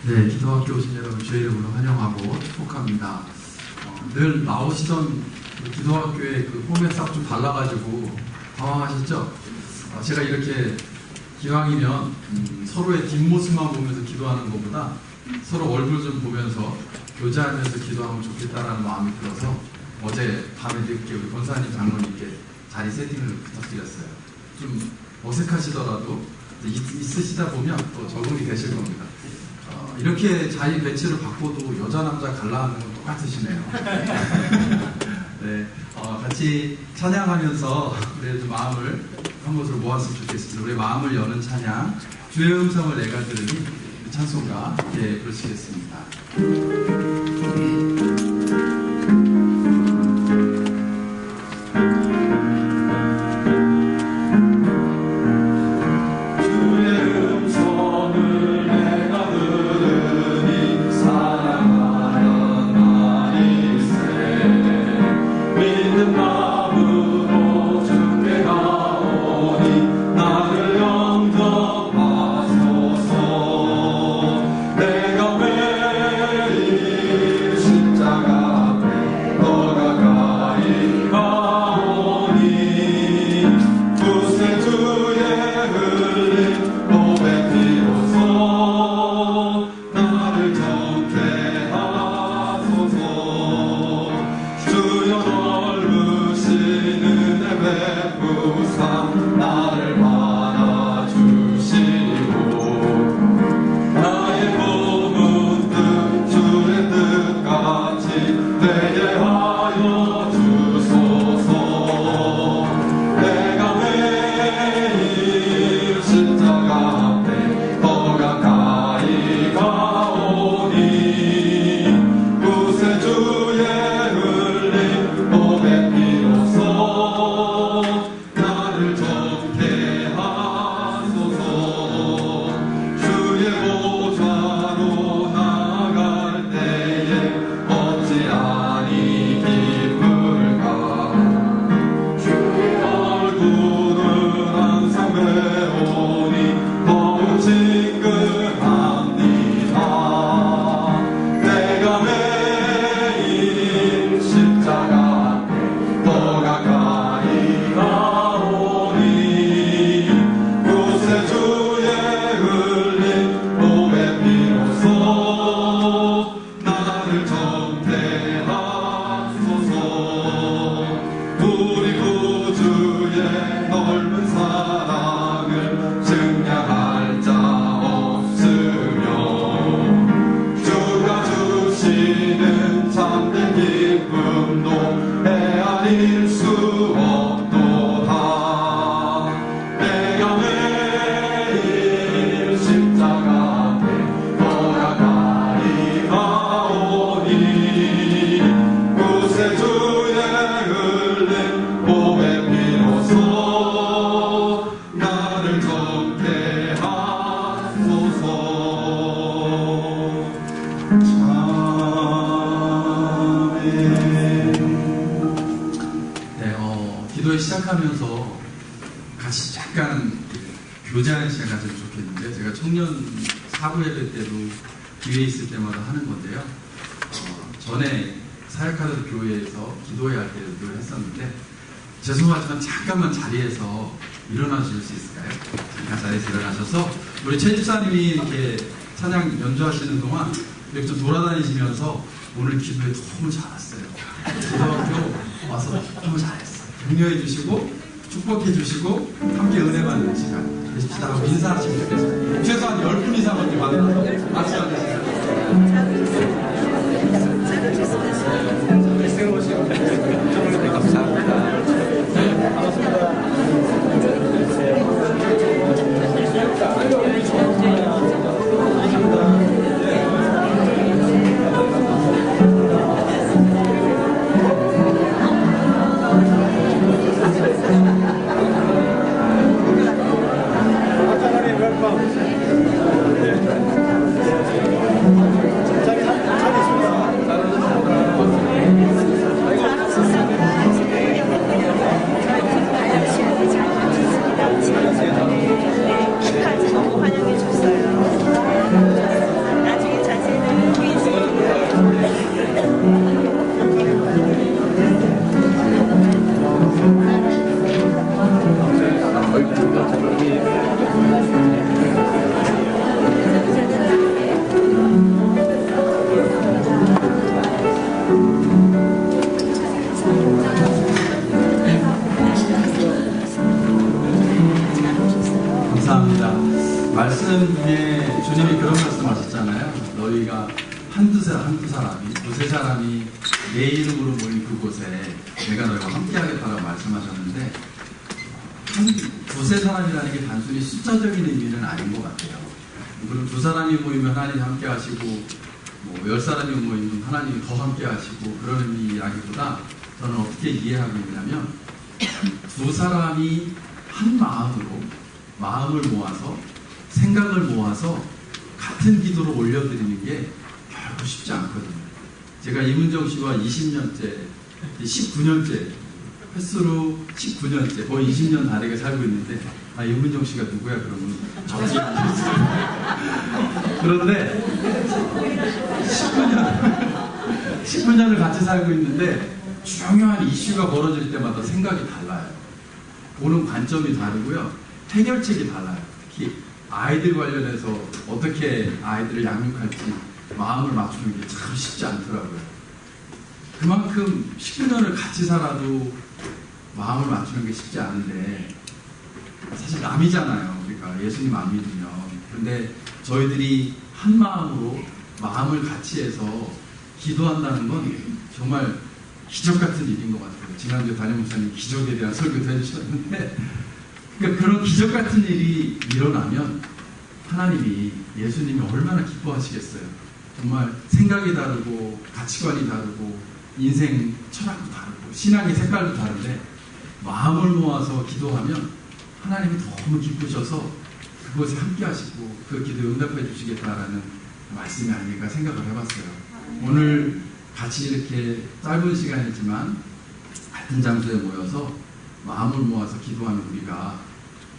네, 기도학교 오신 여러분 주의 이름으로 환영하고 축복합니다. 늘 나오시던 그 기도학교의 그 홈에 싹 좀 달라가지고 당황하셨죠? 제가 이렇게 기왕이면 서로의 뒷모습만 보면서 기도하는 것보다 서로 얼굴 좀 보면서 교제하면서 기도하면 좋겠다라는 마음이 들어서 어제 밤에 늦게 우리 권사님 장로님께 자리 세팅을 부탁드렸어요. 좀 어색하시더라도 있으시다 보면 또 적응이 되실 겁니다. 이렇게 자리 배치를 바꿔도 여자 남자 갈라하는 건 똑같으시네요. 네, 같이 찬양하면서 우리의 좀 마음을 한 곳으로 모았으면 좋겠습니다. 우리의 마음을 여는 찬양, 주의 음성을 내가 들으니 찬송가 함께 부르시겠습니다. 시작하면서 같이 약간 교제하는 시간 가지면 좋겠는데, 제가 청년 사부예배 때도 기회 있을 때마다 하는 건데요. 전에 사역하던 교회에서 기도회 할 때도 했었는데, 죄송하지만 잠깐만 자리에서 일어나 주실 수 있을까요? 잠깐 자리에서 일어나셔서 우리 최 집사님이 이렇게 찬양 연주하시는 동안 이렇게 좀 돌아다니시면서 오늘 기도회 너무 잘했어요. 기도학교 와서 너무 잘했어요. 격려해 주시고 축복해 주시고 함께 은혜 받는 시간 되십시다 하고 인사하시면 좋겠습니다. 최소한 10분 이상은 만나서 말씀하시겠습니다. 감사합니다. 너희가 한두 사람이, 두세 사람이 내 이름으로 모인 그곳에 내가 너희와 함께하겠다라고 말씀하셨는데, 두세 사람이라는 게 단순히 숫자적인 의미는 아닌 것 같아요. 그럼 두 사람이 모이면 하나님이 함께 하시고, 뭐 10사람이 모이면 하나님이 더 함께 하시고, 그런 의미라기보다 저는 어떻게 이해하고 있냐면, 두 사람이 한 마음으로 마음을 모아서 생각을 모아서 같은 기도로 올려드리는 게 결코 쉽지 않거든요. 제가 이문정 씨와 20년째, 19년째, 횟수로 19년째, 거의 20년 다 되게 살고 있는데, 이문정 씨가 누구야? 그러면 저지. 그런데 19년을 같이 살고 있는데 중요한 이슈가 벌어질 때마다 생각이 달라요. 보는 관점이 다르고요. 해결책이 달라요. 특히 아이들 관련해서 어떻게 아이들을 양육할지 마음을 맞추는 게 참 쉽지 않더라고요. 그만큼 19년을 같이 살아도 마음을 맞추는 게 쉽지 않은데, 사실 남이잖아요. 우리가 예수님 안 믿으면. 근데 저희들이 한 마음으로 마음을 같이 해서 기도한다는 건 정말 기적 같은 일인 것 같아요. 지난주에 담임 목사님 기적에 대한 설교도 해주셨는데, 그러니까 그런 기적 같은 일이 일어나면 하나님이, 예수님이 얼마나 기뻐하시겠어요. 정말 생각이 다르고 가치관이 다르고 인생 철학도 다르고 신앙의 색깔도 다른데 마음을 모아서 기도하면 하나님이 너무 기쁘셔서 그곳에 함께 하시고 그 기도에 응답해 주시겠다라는 말씀이 아닐까 생각을 해봤어요. 오늘 같이 이렇게 짧은 시간이지만 같은 장소에 모여서 마음을 모아서 기도하는 우리가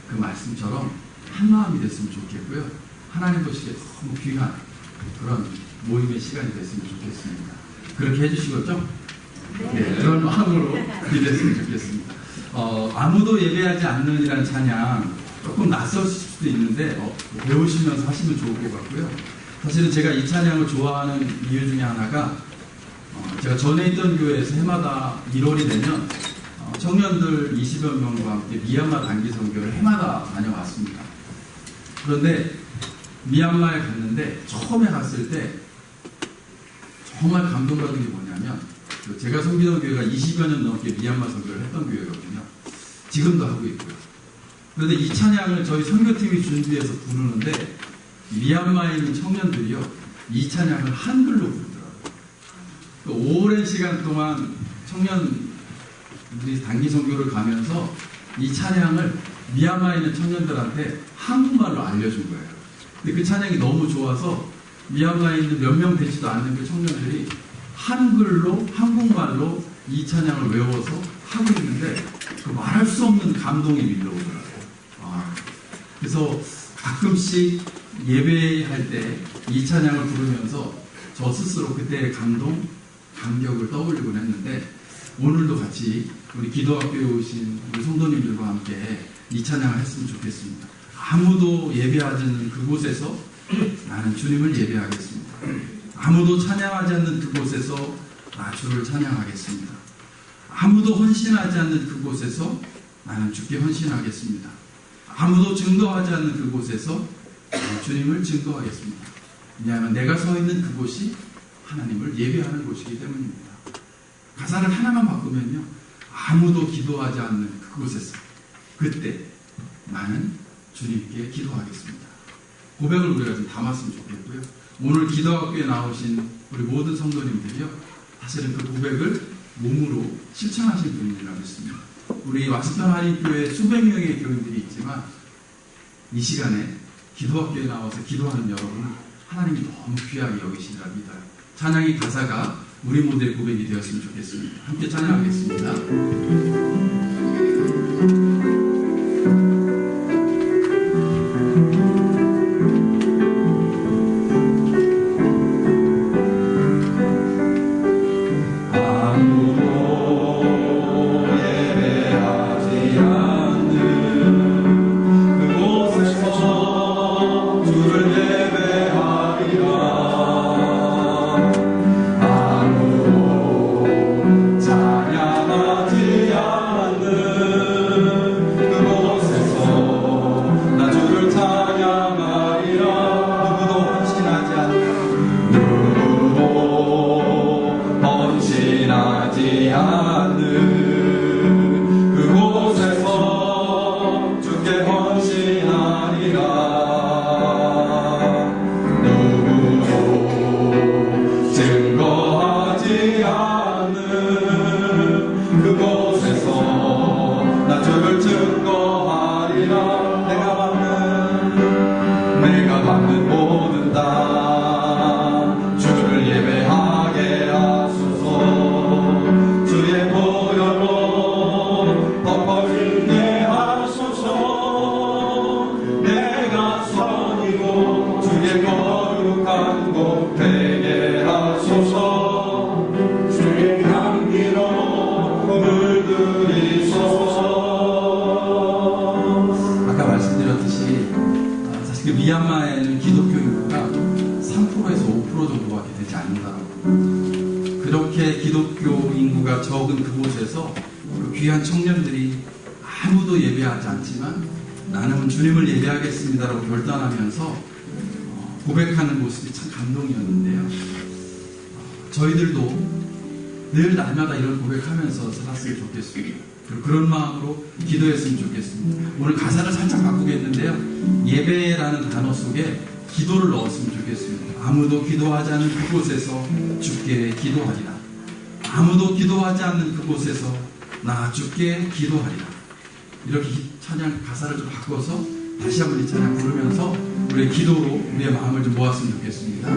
그 말씀처럼 한 마음이 됐으면 좋겠고요. 하나님 보시기에 너무 귀한 그런 모임의 시간이 됐으면 좋겠습니다. 그렇게 해주시겠죠? 네, 그런 마음으로 기도했으면 좋겠습니다. 아무도 예배하지 않는이라는 찬양 조금 낯설 수도 있는데 배우시면서 하시면 좋을 것 같고요. 사실은 제가 이 찬양을 좋아하는 이유 중에 하나가 제가 전에 있던 교회에서 해마다 1월이 되면 청년들 20여 명과 함께 미얀마 단기 선교를 해마다 다녀왔습니다. 그런데 미얀마에 갔는데 처음에 갔을 때 정말 감동받은 게 뭐냐면, 제가 섬기던 교회가 20여 년 넘게 미얀마 선교를 했던 교회거든요. 지금도 하고 있고요. 그런데 이 찬양을 저희 선교팀이 준비해서 부르는데 미얀마에 있는 청년들이요, 이 찬양을 한글로 부르더라고요. 오랜 시간 동안 청년들이 단기 선교를 가면서 이 찬양을 미얀마에 있는 청년들한테 한국말로 알려준 거예요. 근데 그 찬양이 너무 좋아서 미얀마에 있는 몇 명 되지도 않는 그 청년들이 한글로, 한국말로 이 찬양을 외워서 하고 있는데 그 말할 수 없는 감동이 밀려오더라고요. 그래서 가끔씩 예배할 때 이 찬양을 부르면서 저 스스로 그때의 감동, 감격을 떠올리곤 했는데, 오늘도 같이 우리 기도학교에 오신 우리 성도님들과 함께 이 찬양을 했으면 좋겠습니다. 아무도 예배하지 않는 그곳에서 나는 주님을 예배하겠습니다. 아무도 찬양하지 않는 그곳에서 나 주를 찬양하겠습니다. 아무도 헌신하지 않는 그곳에서 나는 주께 헌신하겠습니다. 아무도 증거하지 않는 그곳에서 나는 주님을 증거하겠습니다. 왜냐하면 내가 서 있는 그곳이 하나님을 예배하는 곳이기 때문입니다. 가사를 하나만 바꾸면요, 아무도 기도하지 않는 그곳에서 그때 나는 주님께 기도하겠습니다. 고백을 우리가 좀 담았으면 좋겠고요. 오늘 기도학교에 나오신 우리 모든 성도님들이요, 사실은 그 고백을 몸으로 실천하신 분이라고 믿습니다. 우리 와스턴 한인교회 수백 명의 교인들이 있지만 이 시간에 기도학교에 나와서 기도하는 여러분, 하나님이 너무 귀하게 여기시리라 믿어요. 찬양의 가사가 우리 모두의 고백이 되었으면 좋겠습니다. 함께 찬양하겠습니다. 찬양하지 않는 하지 않는 그곳에서 주께 헌신하리라. 누구도 증거하지 않는 그곳에서 나 주를 증거하리라. 내가 받는 모든 땅 주를 예배하게 하소서. 주의 보혈로 덮어지게 하소서. 내가 선이고 주의 거룩한 곳 되게 하소서. 주의 향기로 물들이소서. 아까 말씀드렸듯이 사실 미얀마에는 기독교 인구가 3%에서 5% 정도밖에 되지 않는다고. 그렇게 기독교 인구가 적은 그곳에서 그 귀한 청년들이 아무도 예배하지 않지만 나는 주님을 예배하겠습니다라고 결단하면서 고백하는 모습이 참 감동이었는데요. 저희들도 늘 날마다 이런 고백하면서 살았으면 좋겠습니다. 그런 마음으로 기도했으면 좋겠습니다. 오늘 가사를 살짝 바꾸겠는데요. 예배라는 단어 속에 기도를 넣었으면 좋겠습니다. 아무도 기도하지 않는 그곳에서 주께 기도하리라. 아무도 기도하지 않는 그곳에서 나 주께 기도하리라. 이렇게 찬양 가사를 좀 바꿔서 다시 한번 이 찬양 부르면서 우리의 기도로 우리의 마음을 좀 모았으면 좋겠습니다.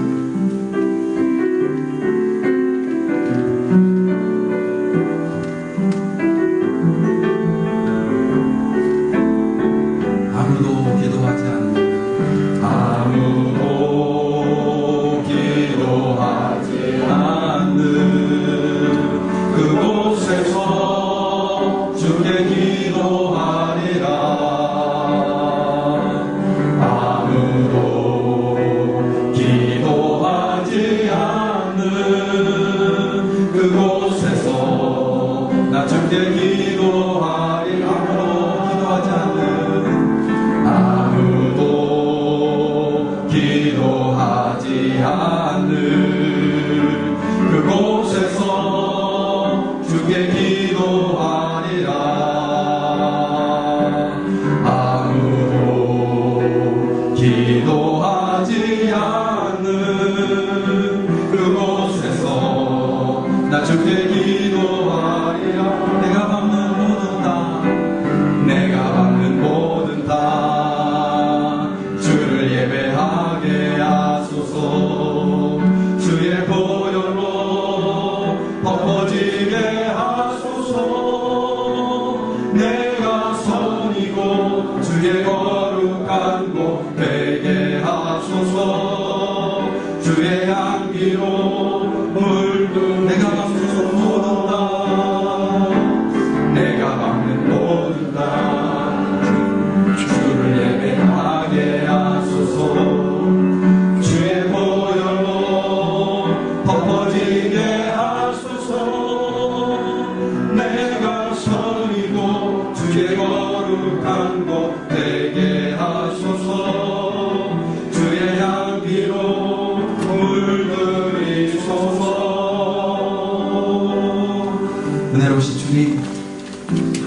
은혜로우신 주님,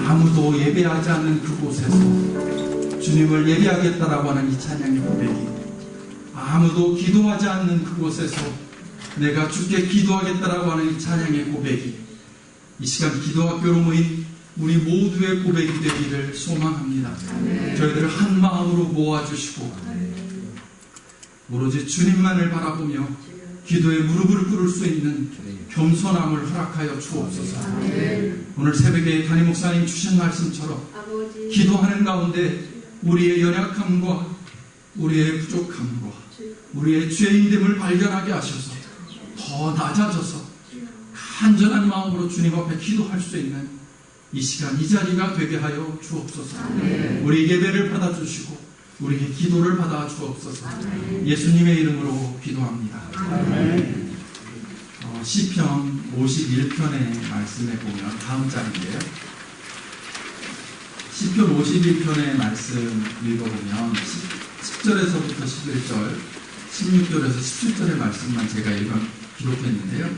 아무도 예배하지 않는 그곳에서 주님을 예배하겠다라고 하는 이 찬양의 고백이, 아무도 기도하지 않는 그곳에서 내가 주께 기도하겠다라고 하는 이 찬양의 고백이 이 시간 기도학교로 모인 우리 모두의 고백이 되기를 소망합니다. 저희들을 한 마음으로 모아주시고 오로지 주님만을 바라보며 기도에 무릎을 꿇을 수 있는 겸손함을 허락하여 주옵소서. 오늘 새벽에 담임 목사님 주신 말씀처럼 기도하는 가운데 우리의 연약함과 우리의 부족함과 우리의 죄인됨을 발견하게 하셔서 더 낮아져서 간절한 마음으로 주님 앞에 기도할 수 있는 이 시간 이 자리가 되게 하여 주옵소서. 우리 예배를 받아주시고 우리의 기도를 받아 주옵소서. 예수님의 이름으로 기도합니다. 시편 51편의 말씀에 보면 다음 장인데요. 시편 51편의 말씀 읽어보면 10절에서부터 11절, 16절에서 17절의 말씀만 제가 기록했는데요.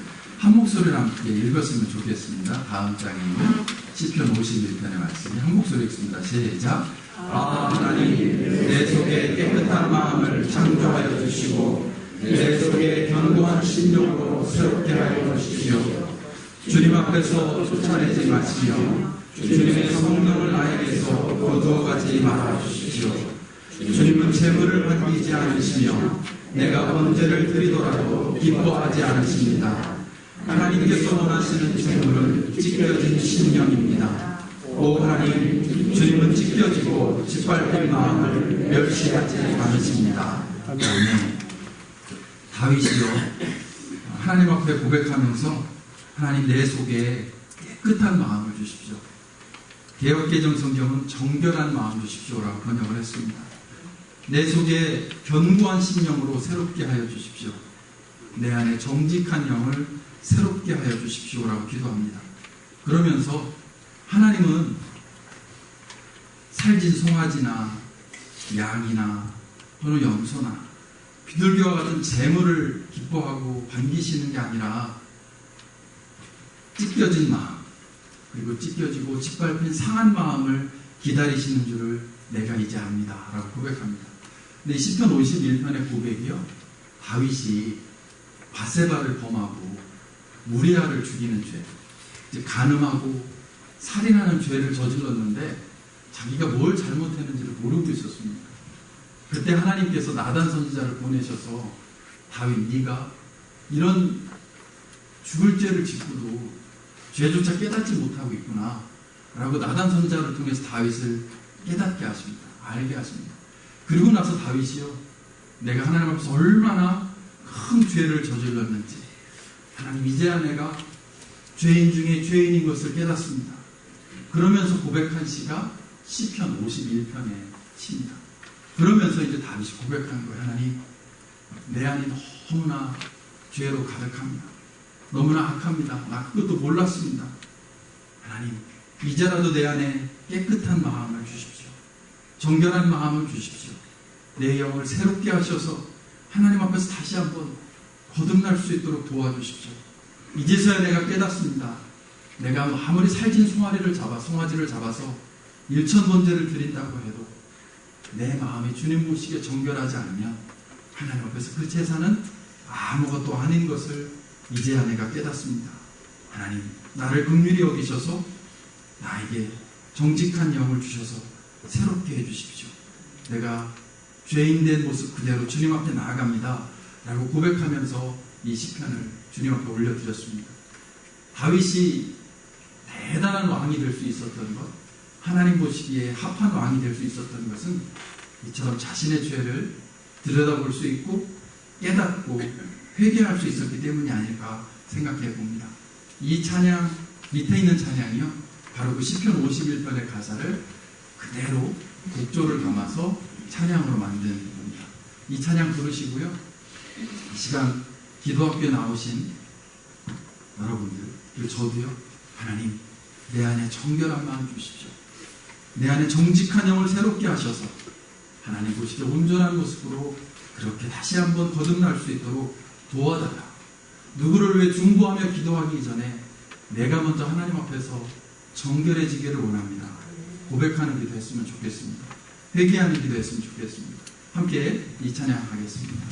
한 목소리로 함께 읽었으면 좋겠습니다. 다음 장에 있는 시편 51편의 말씀이 한 목소리 읽습니다. 시작. 하나님, 내 속에 깨끗한 마음을 창조하여 주시고 내 속에 견고한 심령으로 새롭게 하여 주십시오. 주님 앞에서 쫓아내지 마시며 주님의 성령을 나에게서 거두어가지 말아 주십시오. 주님은 재물을 반기지 않으시며 내가 번제를 드리더라도 기뻐하지 않으십니다. 하나님께서 원하시는 재물은 찢겨진 심령입니다. 오 하나님, 주님은 찢겨지고 짓밟힌 마음을 멸시하지 않으십니다. 아멘. 다윗이요, 하나님 앞에 고백하면서 하나님 내 속에 깨끗한 마음을 주십시오. 개역개정 성경은 정결한 마음 주십시오라고 번역을 했습니다. 내 속에 견고한 심령으로 새롭게 하여 주십시오. 내 안에 정직한 영을 새롭게 하여 주십시오라고 기도합니다. 그러면서 하나님은 살진 송아지나 양이나 또는 염소나 비둘기와 같은 재물을 기뻐하고 반기시는 게 아니라 찢겨진 마음, 그리고 찢겨지고 짓밟힌 상한 마음을 기다리시는 줄을 내가 이제 압니다 라고 고백합니다. 근데 시편 51편의 고백이요, 다윗이 바세바를 범하고 무리아를 죽이는 죄, 이제 간음하고 살인하는 죄를 저질렀는데 자기가 뭘 잘못했는지를 모르고 있었습니다. 그때 하나님께서 나단 선지자를 보내셔서 다윗, 네가 이런 죽을 죄를 짓고도 죄조차 깨닫지 못하고 있구나 라고 나단 선지자를 통해서 다윗을 깨닫게 하십니다. 알게 하십니다. 그리고 나서 다윗이요, 내가 하나님 앞에서 얼마나 큰 죄를 저질렀는지, 하나님 이제야 내가 죄인 중에 죄인인 것을 깨닫습니다. 그러면서 고백한 시가 시편 51편의 시입니다. 그러면서 이제 다윗이 고백한 거예요. 하나님, 내 안이 너무나 죄로 가득합니다. 너무나 악합니다. 나 그것도 몰랐습니다. 하나님, 이제라도 내 안에 깨끗한 마음을 주십시오. 정결한 마음을 주십시오. 내 영을 새롭게 하셔서 하나님 앞에서 다시 한번 거듭날 수 있도록 도와주십시오. 이제서야 내가 깨닫습니다. 내가 아무리 살진 송아지를 잡아서 일천번제를 드린다고 해도 내 마음이 주님 보시기에 정결하지 않으면 하나님 앞에서 그 제사는 아무것도 아닌 것을 이제야 내가 깨닫습니다. 하나님, 나를 긍휼히 여기셔서 나에게 정직한 영을 주셔서 새롭게 해주십시오. 내가 죄인된 모습 그대로 주님 앞에 나아갑니다 라고 고백하면서 이 시편을 주님 앞에 올려드렸습니다. 다윗이 대단한 왕이 될 수 있었던 것, 하나님 보시기에 합한 왕이 될 수 있었던 것은 이처럼 자신의 죄를 들여다볼 수 있고 깨닫고 회개할 수 있었기 때문이 아닐까 생각해 봅니다. 이 찬양, 밑에 있는 찬양이요, 바로 그 시편 51편의 가사를 그대로 곡조를 담아서 찬양으로 만든 겁니다. 이 찬양 부르시고요, 이 시간 기도학교에 나오신 여러분들, 그리고 저도요, 하나님 내 안에 정결한 마음 주십시오. 내 안에 정직한 영을 새롭게 하셔서 하나님 보시기에 온전한 모습으로 그렇게 다시 한번 거듭날 수 있도록 도와달라. 누구를 위해 중보하며 기도하기 전에 내가 먼저 하나님 앞에서 정결해지기를 원합니다. 고백하는 기도 했으면 좋겠습니다. 회개하는 기도 했으면 좋겠습니다. 함께 이 찬양 하겠습니다.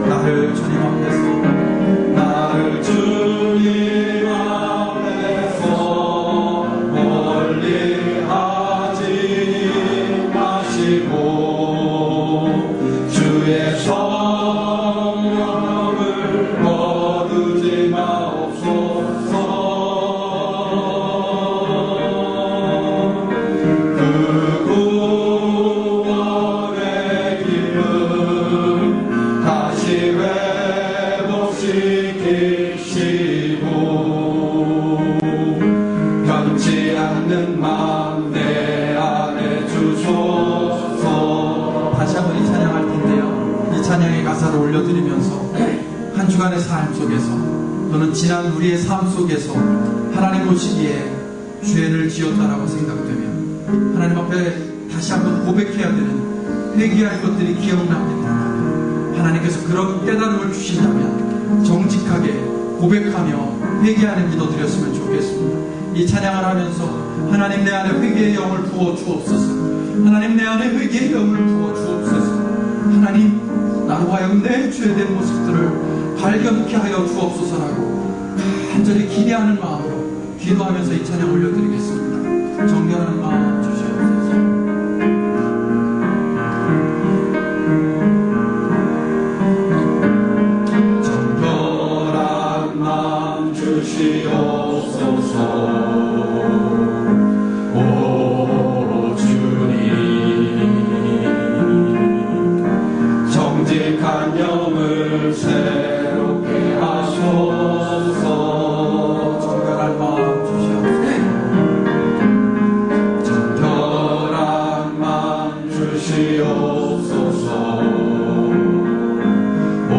나를 주님 앞에서 다시 회복시키시고 변치 않는 마음 내 안에 주소서. 다시 한번 이 찬양할 텐데요, 이 찬양의 가사를 올려드리면서 한 주간의 삶 속에서 또는 지난 우리의 삶 속에서 하나님 보시기에 죄를 지었다라고 생각되면 하나님 앞에 다시 한번 고백해야 되는 회개할 것들이 기억나게 된다면, 하나님께서 그런 깨달음을 주신다면 정직하게 고백하며 회개하는 기도 드렸으면 좋겠습니다. 이 찬양을 하면서 하나님 내 안에 회개의 영을 부어 주옵소서, 하나님 내 안에 회개의 영을 부어 주옵소서, 하나님 나로 하여금 내 죄된 모습들을 발견케 하여 주옵소서라고 간절히 기대하는 마음으로 기도하면서 이 찬양 올려드리겠습니다. 정결한 마음 주시옵소서. 정결한 마음 주시옵소서. 오 주님, 정직한 영을 새롭게 하소서. 정결한 마음 주시옵소서. 정결한 마음 주시옵소서. 오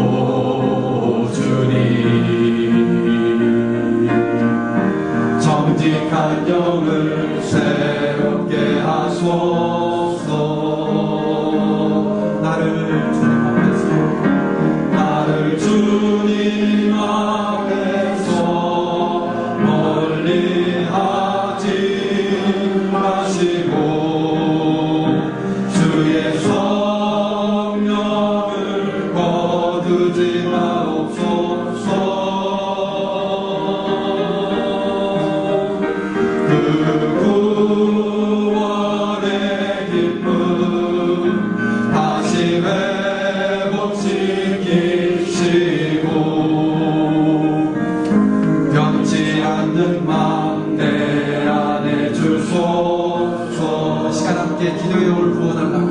주님, 정직한 영을 새롭게 하소서. 나를 주님 앞에서 멀리 하지 마시고 주의 성령을 거두지 마옵소서. 그 구원의 기쁨 다시 회복시키시고 변치 않는 마음 내 안에 주소서. 시간 함께 기도의 영을 부어달라고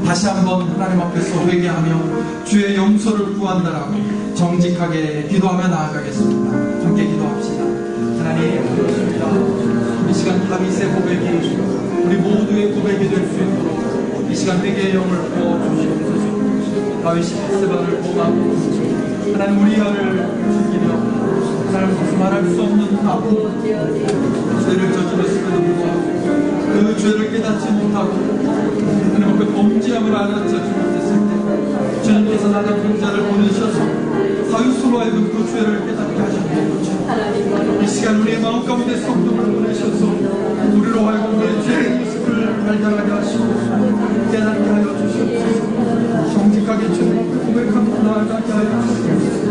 다시 한번 하나님 앞에서 회개하며 주의 용서를 구한다라고 정직하게 기도하며 나아가겠습니다. 함께 기도합시다. 하나님 그렇습니다. 이 시간 다윗의 고백이 우리 모두의 고백이 될 수 있도록 이 시간 회개의 영을 부어주시옵소서. 다윗이 벳세바를 보호하고 하나님 우리아를 죽이며 하나님 무슨 말할 수 없는 아픔 죄를 저질렀음에도 불구하고 그 죄를 깨닫지 못하고 하나님 앞에 범죄함을 알아차지 못했을 때 주님께서 나단 종자를 보내셔서 다윗으로 하여금 그 죄를 깨닫게 하셨던 것처럼 이 시간 우리의 마음 가운데 성령을 보내셔서 우리로 하여금 우리의 죄의 모습을 발견하게 하시고 깨닫게 하여 주시옵소서. 정직하게 주님 앞에 고백하고 나아가게 하여 주시옵소서.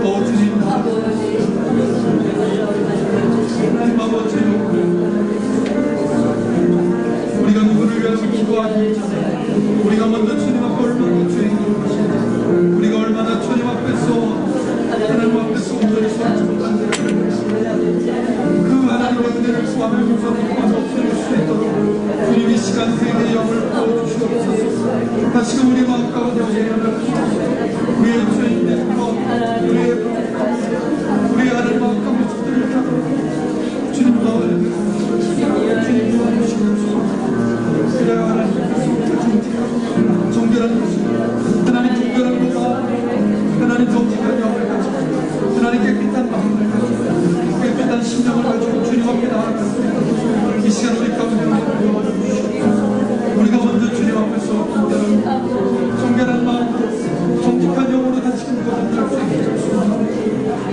오 주님, 하나님 아버지, 우리가 누구를 위해서 기도하기 전에 우리가 먼저 주님 앞에 얼마나 죄인으로 하시는지, 우리가 얼마나 주님 앞에서 하나님 앞에서 온전히 서지 못한 그 하나님의 은혜를 구하며 용서를 구하며 없어질 수 있도록 주님 이 시간 회개의 영을 부어주시옵소서. 다시금 우리 마음 가운데 예언을 주옵소서. 우리의 죄인된 것, 우리의 우리 하나님 마음 가운데 주들을 잡고 주님 나와주시옵소서. 주님 도와주시옵소서. 그래야 하나님께서 정직하고 정결한 모습, 하나님 정결한 모습, 하나님 정직한 영을 가지고 하나님 깨끗한 마음을 가지고 깨끗한 심령을 가지고 주님 앞에 나아갔습니다. 이 시간 우리 가운데 도와주시옵소서. 우리가 먼저 주님 앞에서 정결한 마음으로 정직한 영으로 다시금 거듭날 수 있게 해주옵소서.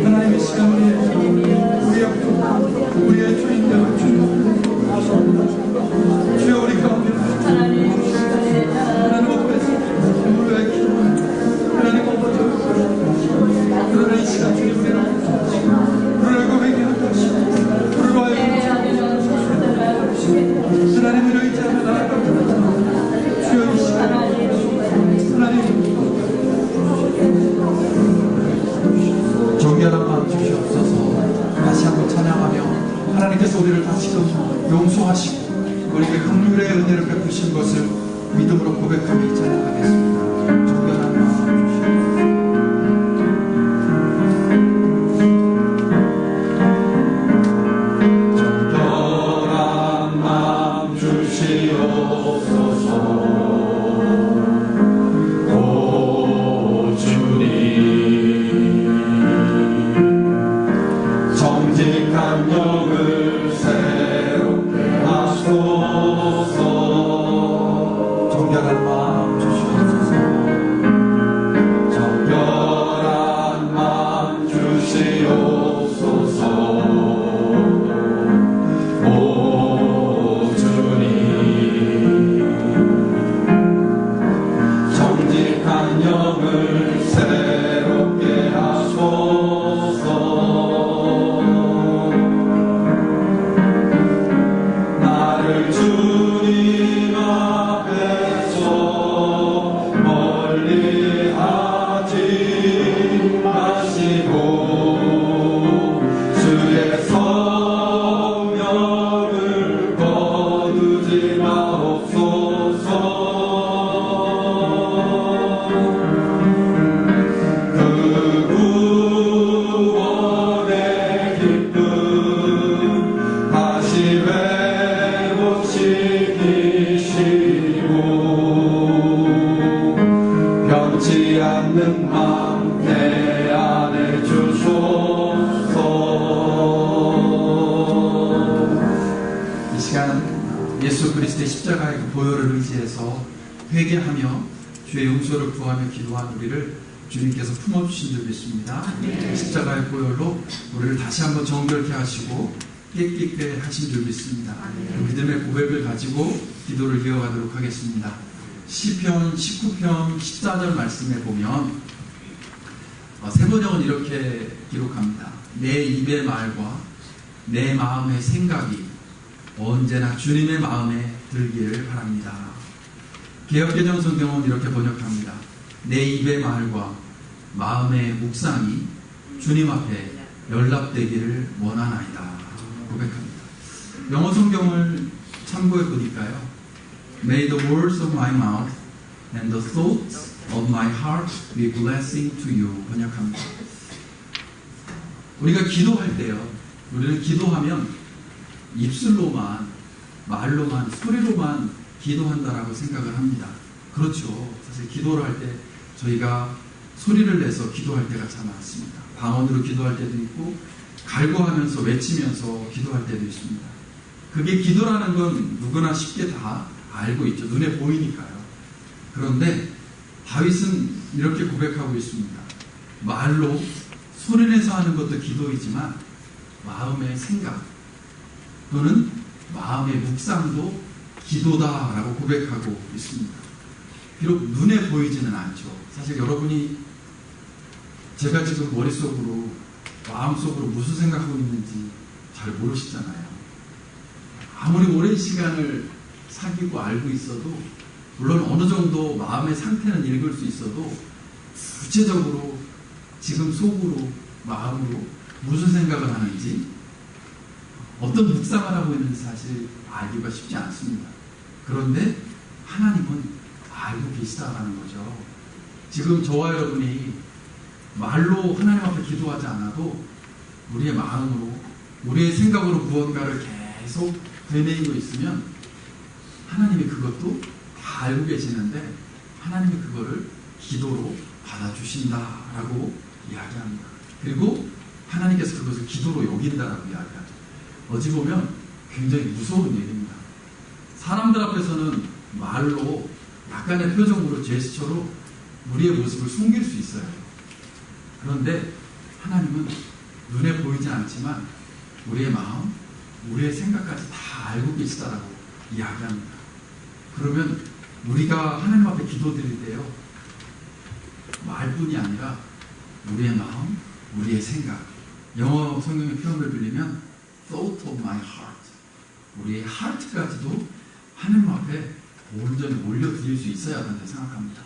하나님 이 시간 우리의 아픔, 우리의 주인됨을 주님 주여 우리 가운데 하나님 앞에서 우리의 기도 하나님 아버지 그러나 이 시간 주님 우리를 우리를 회개하게 하시고 우리로 하여금 하나님을 의지하며 나아갑니다. 주여 이 시간 하나님 정결한 마음 주시옵소서. 다시 한번 찬양하며 하나님께서 우리를 다시금 용서하시고 우리에게 긍휼의 은혜를 베푸신 것을 믿음으로 고백하며 찬양하겠습니다. 정결한 마음 주시옵소서. 않는 마음 내 안에 주소서. 이 시간 예수 그리스도의 십자가의 그 보혈을 의지해서 회개하며 주의 용서를 구하며 기도한 우리를 주님께서 품어주신 줄 믿습니다. 십자가의 보혈로 우리를 다시 한번 정결케 하시고 깨끗게 하신 줄 믿습니다. 그 믿음의 고백을 가지고 기도를 이어가도록 하겠습니다. 시편 19편 14절 말씀에 보면 세번역은 이렇게 기록합니다. 내 입의 말과 내 마음의 생각이 언제나 주님의 마음에 들기를 바랍니다. 개역개정 성경은 이렇게 번역합니다. 내 입의 말과 마음의 묵상이 주님 앞에 연락되기를 원하나이다. 고백합니다. 영어 성경을 참고해 보니까요. May the words of my mouth and the thoughts of my heart be blessing to you. 번역합니다. 우리가 기도할 때요. 우리는 기도하면 입술로만, 말로만, 소리로만 기도한다라고 생각을 합니다. 그렇죠. 사실 기도를 할 때 저희가 소리를 내서 기도할 때가 참 많습니다. 방언으로 기도할 때도 있고 갈구하면서 외치면서 기도할 때도 있습니다. 그게 기도라는 건 누구나 쉽게 다 알고 있죠. 눈에 보이니까요. 그런데 다윗은 이렇게 고백하고 있습니다. 말로 소리내서 하는 것도 기도이지만 마음의 생각 또는 마음의 묵상도 기도다라고 고백하고 있습니다. 비록 눈에 보이지는 않죠. 사실 여러분이 제가 지금 머릿속으로 마음속으로 무슨 생각하고 있는지 잘 모르시잖아요. 아무리 오랜 시간을 사귀고 알고 있어도 물론 어느 정도 마음의 상태는 읽을 수 있어도 구체적으로 지금 속으로 마음으로 무슨 생각을 하는지 어떤 묵상을 하고 있는지 사실 알기가 쉽지 않습니다. 그런데 하나님은 알고 계시다라는 거죠. 지금 저와 여러분이 말로 하나님 앞에 기도하지 않아도 우리의 마음으로 우리의 생각으로 무언가를 계속 되뇌이고 있으면 하나님이 그것도 다 알고 계시는데 하나님이 그거를 기도로 받아주신다라고 이야기합니다. 그리고 하나님께서 그것을 기도로 여긴다라고 이야기하죠. 어찌 보면 굉장히 무서운 일입니다. 사람들 앞에서는 말로 약간의 표정으로 제스처로 우리의 모습을 숨길 수 있어요. 그런데 하나님은 눈에 보이지 않지만 우리의 마음, 우리의 생각까지 다 알고 계시다라고 이야기합니다. 그러면 우리가 하나님 앞에 기도드릴 때요, 말뿐이 아니라 우리의 마음, 우리의 생각, 영어 성경의 표현을 빌리면 thought of my heart, 우리의 heart까지도 하나님 앞에 온전히 올려드릴 수 있어야 한다고 생각합니다.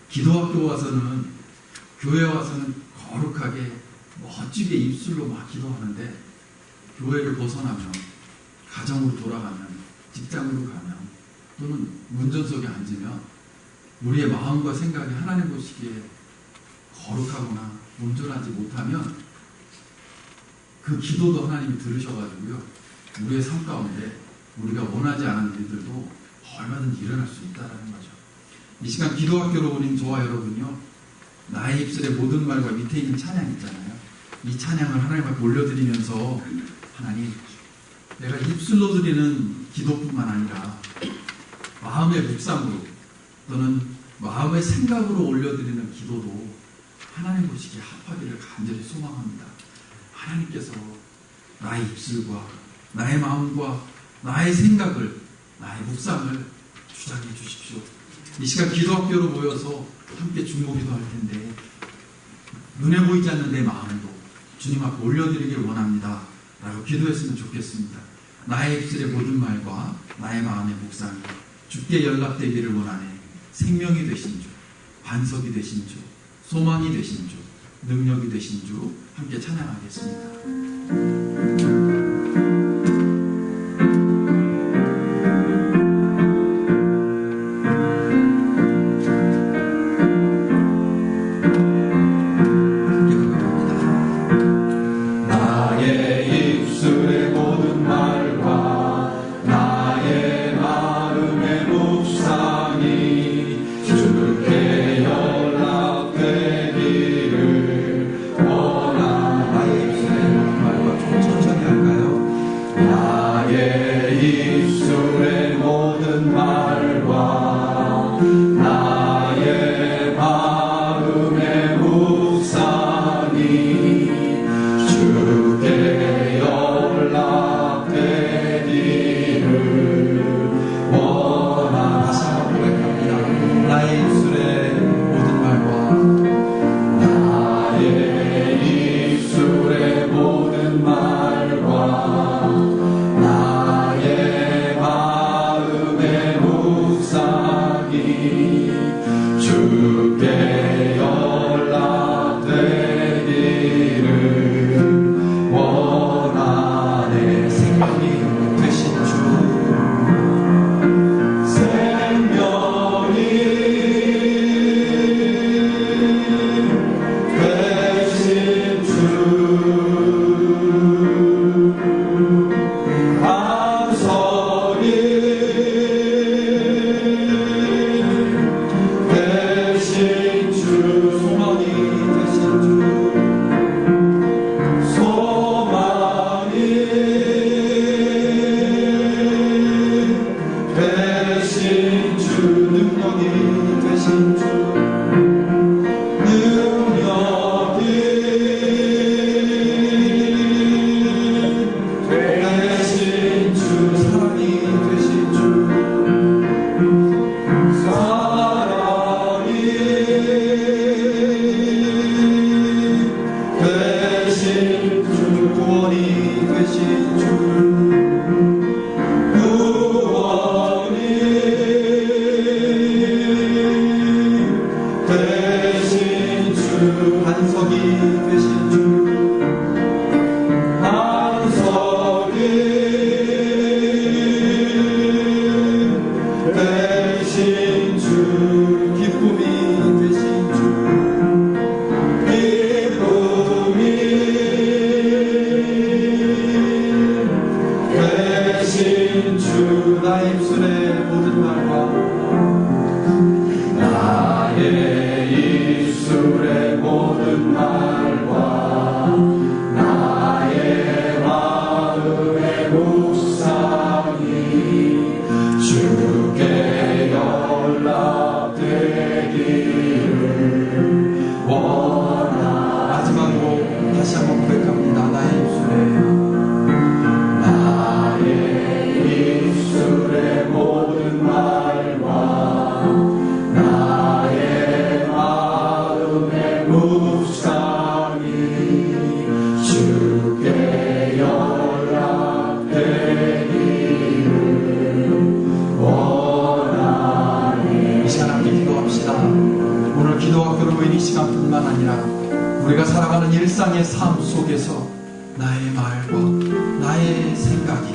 기도학교 와서는, 교회 와서는 거룩하게 멋지게 입술로 막 기도하는데 교회를 벗어나면, 가정으로 돌아가면, 직장으로 가면 또는 운전석에 앉으면 우리의 마음과 생각이 하나님 보시기에 거룩하거나 온전하지 못하면 그 기도도 하나님이 들으셔가지고요, 우리의 삶 가운데 우리가 원하지 않은 일들도 얼마든지 일어날 수 있다는 거죠. 이 시간 기도학교로 오는 저와 여러분요, 나의 입술의 모든 말과 밑에 있는 찬양 있잖아요. 이 찬양을 하나님 앞에 올려드리면서 하나님, 내가 입술로 드리는 기도뿐만 아니라 마음의 묵상으로 또는 마음의 생각으로 올려드리는 기도도 하나님 보시기에 합하기를 간절히 소망합니다. 하나님께서 나의 입술과 나의 마음과 나의 생각을, 나의 묵상을 주장해 주십시오. 이 시간 기도학교로 모여서 함께 중보기도 할 텐데 눈에 보이지 않는 내 마음도 주님 앞에 올려드리길 원합니다 라고 기도했으면 좋겠습니다. 나의 입술의 모든 말과 나의 마음의 묵상이 주께 연락되기를 원하네. 생명이 되신 주, 반석이 되신 주, 소망이 되신 주, 능력이 되신 주, 함께 찬양하겠습니다. 주께 연락되 주 반석이 되신 주 나의 입술의 모든 말과 나의 입술의 모든 말과 나의 마음의 묵상이 주께 연락되기를 원하나. 마지막으로 다시 한번 고백합니다. 나의 입술에 입술의 모든 말과 나의 마음의 묵상이 주께 연락되기를 원하네. 이 시간 함께 기도합시다. 오늘 기도학교로 모인 이 시간뿐만 아니라 우리가 살아가는 일상의 삶 속에서 나의 말과 나의 생각이,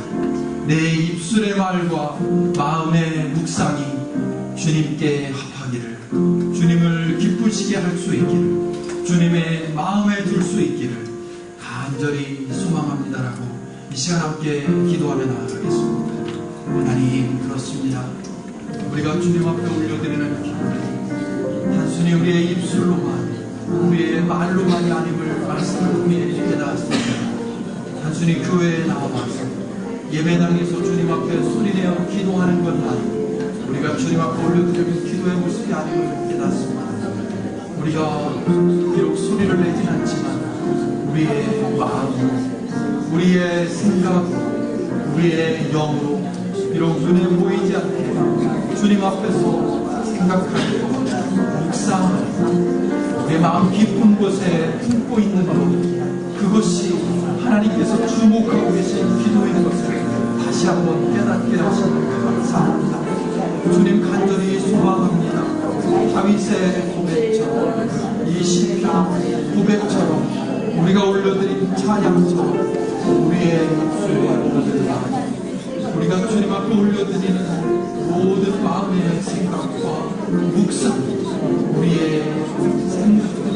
내 입술의 말과 마음의 묵상이 주님께 합하기를, 주님을 기쁘시게 할 수 있기를, 주님의 마음에 들 수 있기를 간절히 소망합니다라고 이 시간 함께 기도하며 나아가겠습니다. 하나님, 그렇습니다. 우리가 주님 앞에 올려드리는 기도는 단순히 우리의 입술로만, 우리의 말로만이 아님을 말씀을 통해 깨닫습니다. 단순히 교회에 나와서 예배당에서 주님 앞에 소리내어 기도하는 것만 우리가 주님 앞에 올려드리는 기도의 모습이 아님을 깨닫습니다. 우리가 비록 소리를 내진 않지만 우리의 마음, 우리의 생각, 우리의 영으로 비록 눈에 보이지 않게 주님 앞에서 생각하고 묵상하고 내 마음 깊은 곳에 품고 있는 것, 그것이 하나님께서 주목하고 계신 기도인 것을 다시 한번 깨닫게 하시는 감사합니다. 주님 간절히 소망합니다. 다윗의 고백처럼, 이 시편 고백처럼, 우리가 올려드린 찬양처럼 우리의 입술에 올려드립니다. 우리가 주님 앞에 올려드리는 모든 마음의 생각과 묵상, 우리의 생각들이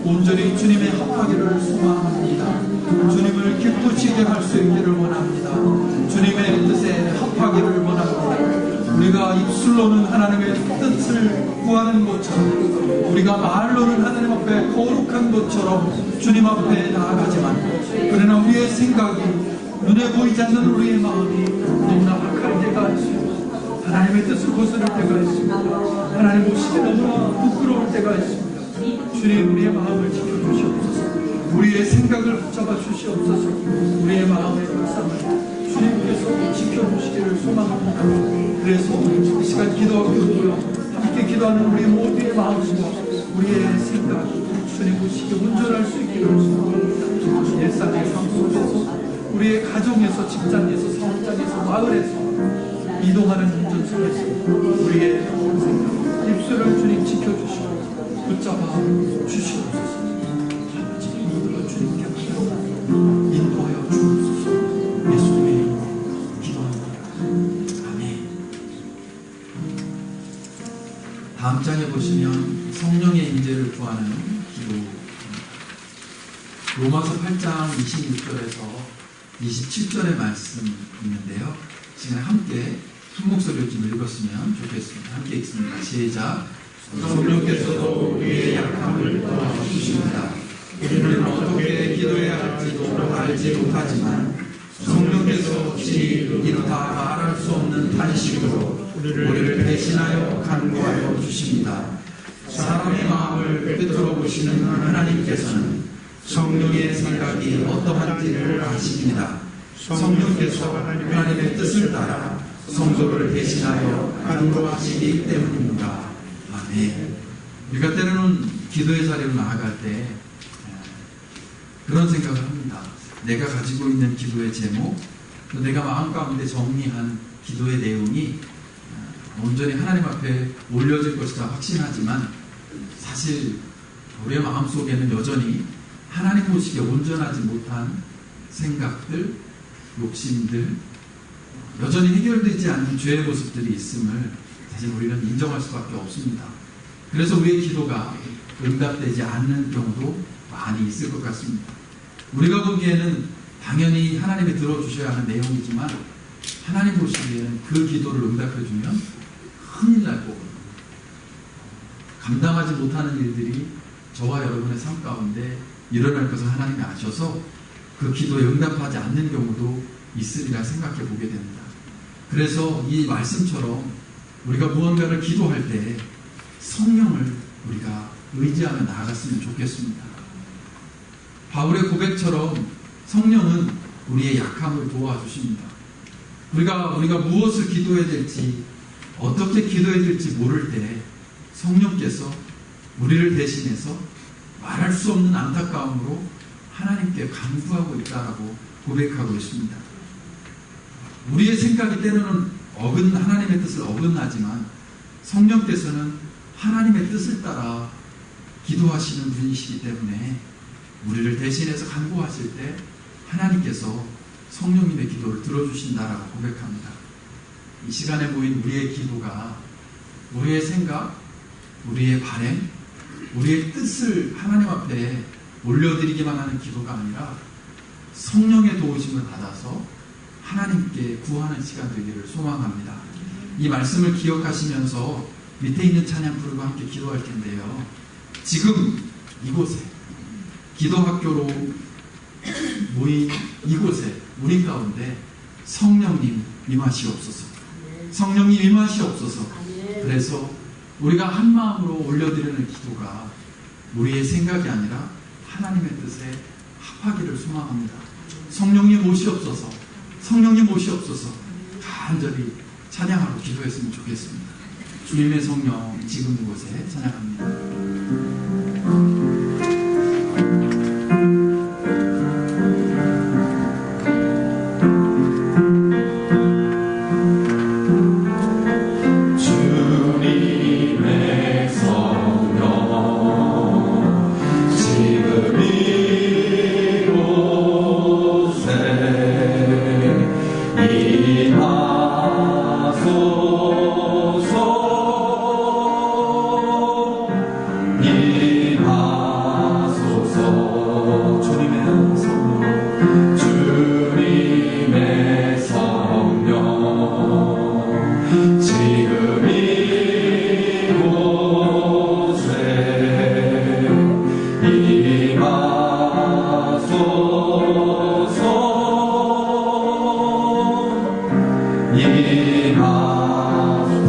온전히 주님의 합하기를 소망합니다. 주님을 기쁘시게 할 수 있기를 원합니다. 주님의 뜻에 합하기를 원합니다. 우리가 입술로는 하나님의 뜻을 구하는 것처럼, 우리가 말로는 하나님 앞에 거룩한 것처럼 주님 앞에 나아가지만, 그러나 우리의 생각이, 눈에 보이지 않는 우리의 마음이 너무나 악할 때가 있습니다. 하나님의 뜻을 거스를 때가 있습니다. 하나님 보시기에 너무나 부끄러울 때가 있습니다. 주님, 우리의 마음을 지켜주시옵소서. 우리의 생각을 붙잡아 주시옵소서. 우리의 마음의 묵상을 주님께서 지켜주시기를 소망합니다. 그래서 이 시간 기도하고 있고요, 함께 기도하는 우리 모두의 마음과 우리의 생각이 주님 보시기에 온전할 수 있기를 소망합니다. 일상의 삶 속에서, 우리의 가정에서, 직장에서, 사업장에서, 마을에서, 이동하는 운전 속에서 우리의 생각, 입술을 주님 지켜주시고 붙잡아 주시옵소서. 아버지, 이들로 주님께 인도하여 주옵소서. 예수님의 이름으로 기도합니다. 아멘. 다음 장에 보시면 성령의 임재를 구하는 기도, 로마서 8장 26절에서 27절의 말씀이 있는데요. 시간에 함께 한 목소리로 좀 읽었으면 좋겠습니다. 함께 읽습니다. 시작. 성령께서도 우리의 약함을 도와주십니다. 우리는 어떻게 기도해야 할지도 알지 못하지만 성령께서 친히 이루다 말할 수 없는 탄식으로 우리를 대신하여 간구하여 주십니다. 사람의 마음을 꿰뚫어 보시는 하나님께서는 성령의 생각이 어떠한지를 아십니다. 성령께서 하나님의 뜻을 따라 성도를 대신하여 간구하시기 때문입니다. 아멘. 우리가 때로는 기도의 자리로 나아갈 때 그런 생각을 합니다. 내가 가지고 있는 기도의 제목, 또 내가 마음 가운데 정리한 기도의 내용이 온전히 하나님 앞에 올려질 것이다 확신하지만 사실 우리의 마음속에는 여전히 하나님 보시기에 온전하지 못한 생각들, 욕심들, 여전히 해결되지 않는 죄의 모습들이 있음을 사실 우리는 인정할 수밖에 없습니다. 그래서 우리의 기도가 응답되지 않는 경우도 많이 있을 것 같습니다. 우리가 보기에는 당연히 하나님이 들어주셔야 하는 내용이지만 하나님 보시기에는 그 기도를 응답해주면 큰일 날 거거든요. 감당하지 못하는 일들이 저와 여러분의 삶 가운데 일어날 것을 하나님이 아셔서 그 기도에 응답하지 않는 경우도 있으리라 생각해 보게 됩니다. 그래서 이 말씀처럼 우리가 무언가를 기도할 때 성령을 우리가 의지하며 나아갔으면 좋겠습니다. 바울의 고백처럼 성령은 우리의 약함을 도와주십니다. 우리가 무엇을 기도해야 될지, 어떻게 기도해야 될지 모를 때 성령께서 우리를 대신해서 말할 수 없는 안타까움으로 하나님께 간구하고 있다라고 고백하고 있습니다. 우리의 생각이 때로는 하나님의 뜻을 어긋나지만 성령께서는 하나님의 뜻을 따라 기도하시는 분이시기 때문에 우리를 대신해서 간구하실 때 하나님께서 성령님의 기도를 들어주신다라고 고백합니다. 이 시간에 모인 우리의 기도가 우리의 생각, 우리의 바람, 우리의 뜻을 하나님 앞에 올려드리기만 하는 기도가 아니라 성령의 도우심을 받아서 하나님께 구하는 시간 되기를 소망합니다. 이 말씀을 기억하시면서 밑에 있는 찬양 부르고 함께 기도할 텐데요. 지금 이곳에 기도학교로 모인 이곳에 우리 가운데 성령님 임하시옵소서. 성령님 임하시옵소서. 그래서 우리가 한 마음으로 올려드리는 기도가 우리의 생각이 아니라 하나님의 뜻에 합하기를 소망합니다. 성령님 오시옵소서. 성령님 오시옵소서. 간절히 찬양하고 기도했으면 좋겠습니다. 주님의 성령 지금 이곳에 찬양합니다.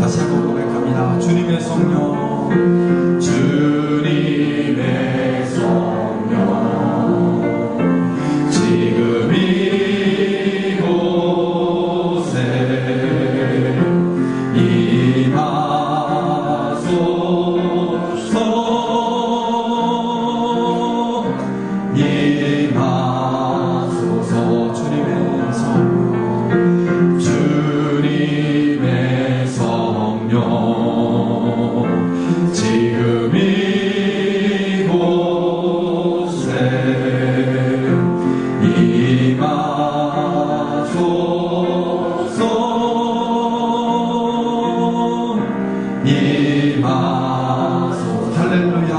다시 한번 고백합니다. 주님의 성령, 주님의 성령, 지금 이곳에 임하소서. 임하소서. 주님의 성령, 주님의 성령, 지금 이곳에 임하소서. 임하소서. 할렐루야.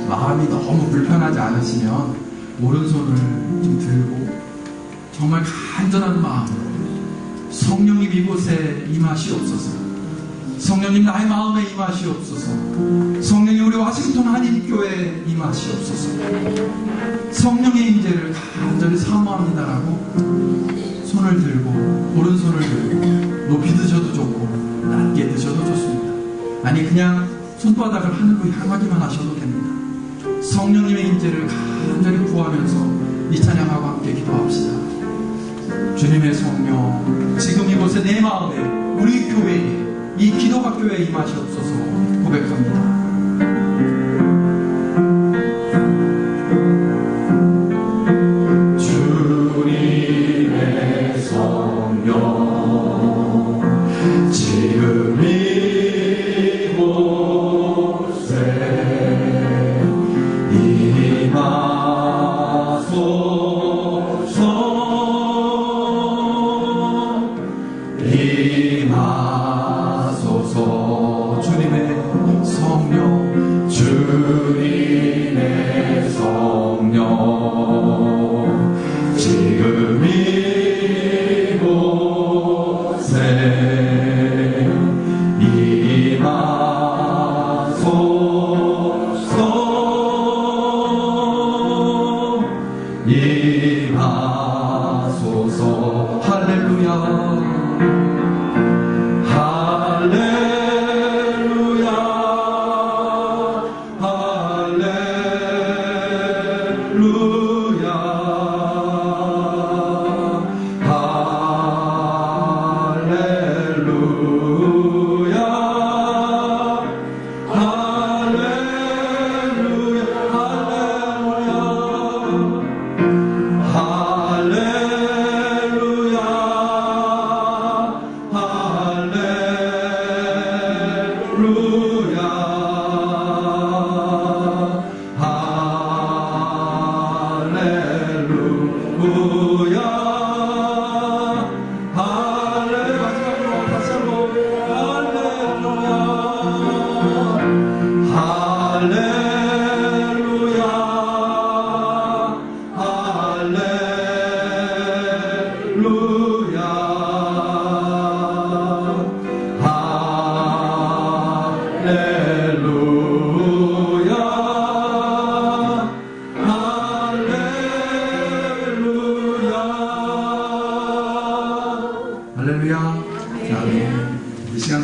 마음이 너무 불편하지 않으시면 오른손을 좀 들고 정말 간절한 마음으로 성령님 이곳에 임하시옵소서. 성령님 나의 마음에 임하시옵소서. 성령님 우리 워싱턴 한인교회에 임하시옵소서. 성령의 임재를 간절히 사모합니다라고 손을 들고, 오른손을 들고, 높이 드셔도 좋고 낮게 드셔도 좋습니다. 아니 그냥 손바닥을 하늘로 향하기만 하셔도 됩니다. 성령님의 임재를 간절히 구하면서 이 찬양하고 함께 기도합시다. 주님의 성령, 지금 이곳에 내 마음에, 우리 교회에, 이 기도학교에 임하시옵소서 고백합니다. 주님의 성령, 지금 이곳에 임하소서. 임하소서. 주님의 성령, 주님의 성령, 지금 이곳에 임하소서. 임하소서. 할렐루야. 할렐루야, 할렐루야, 할렐루야,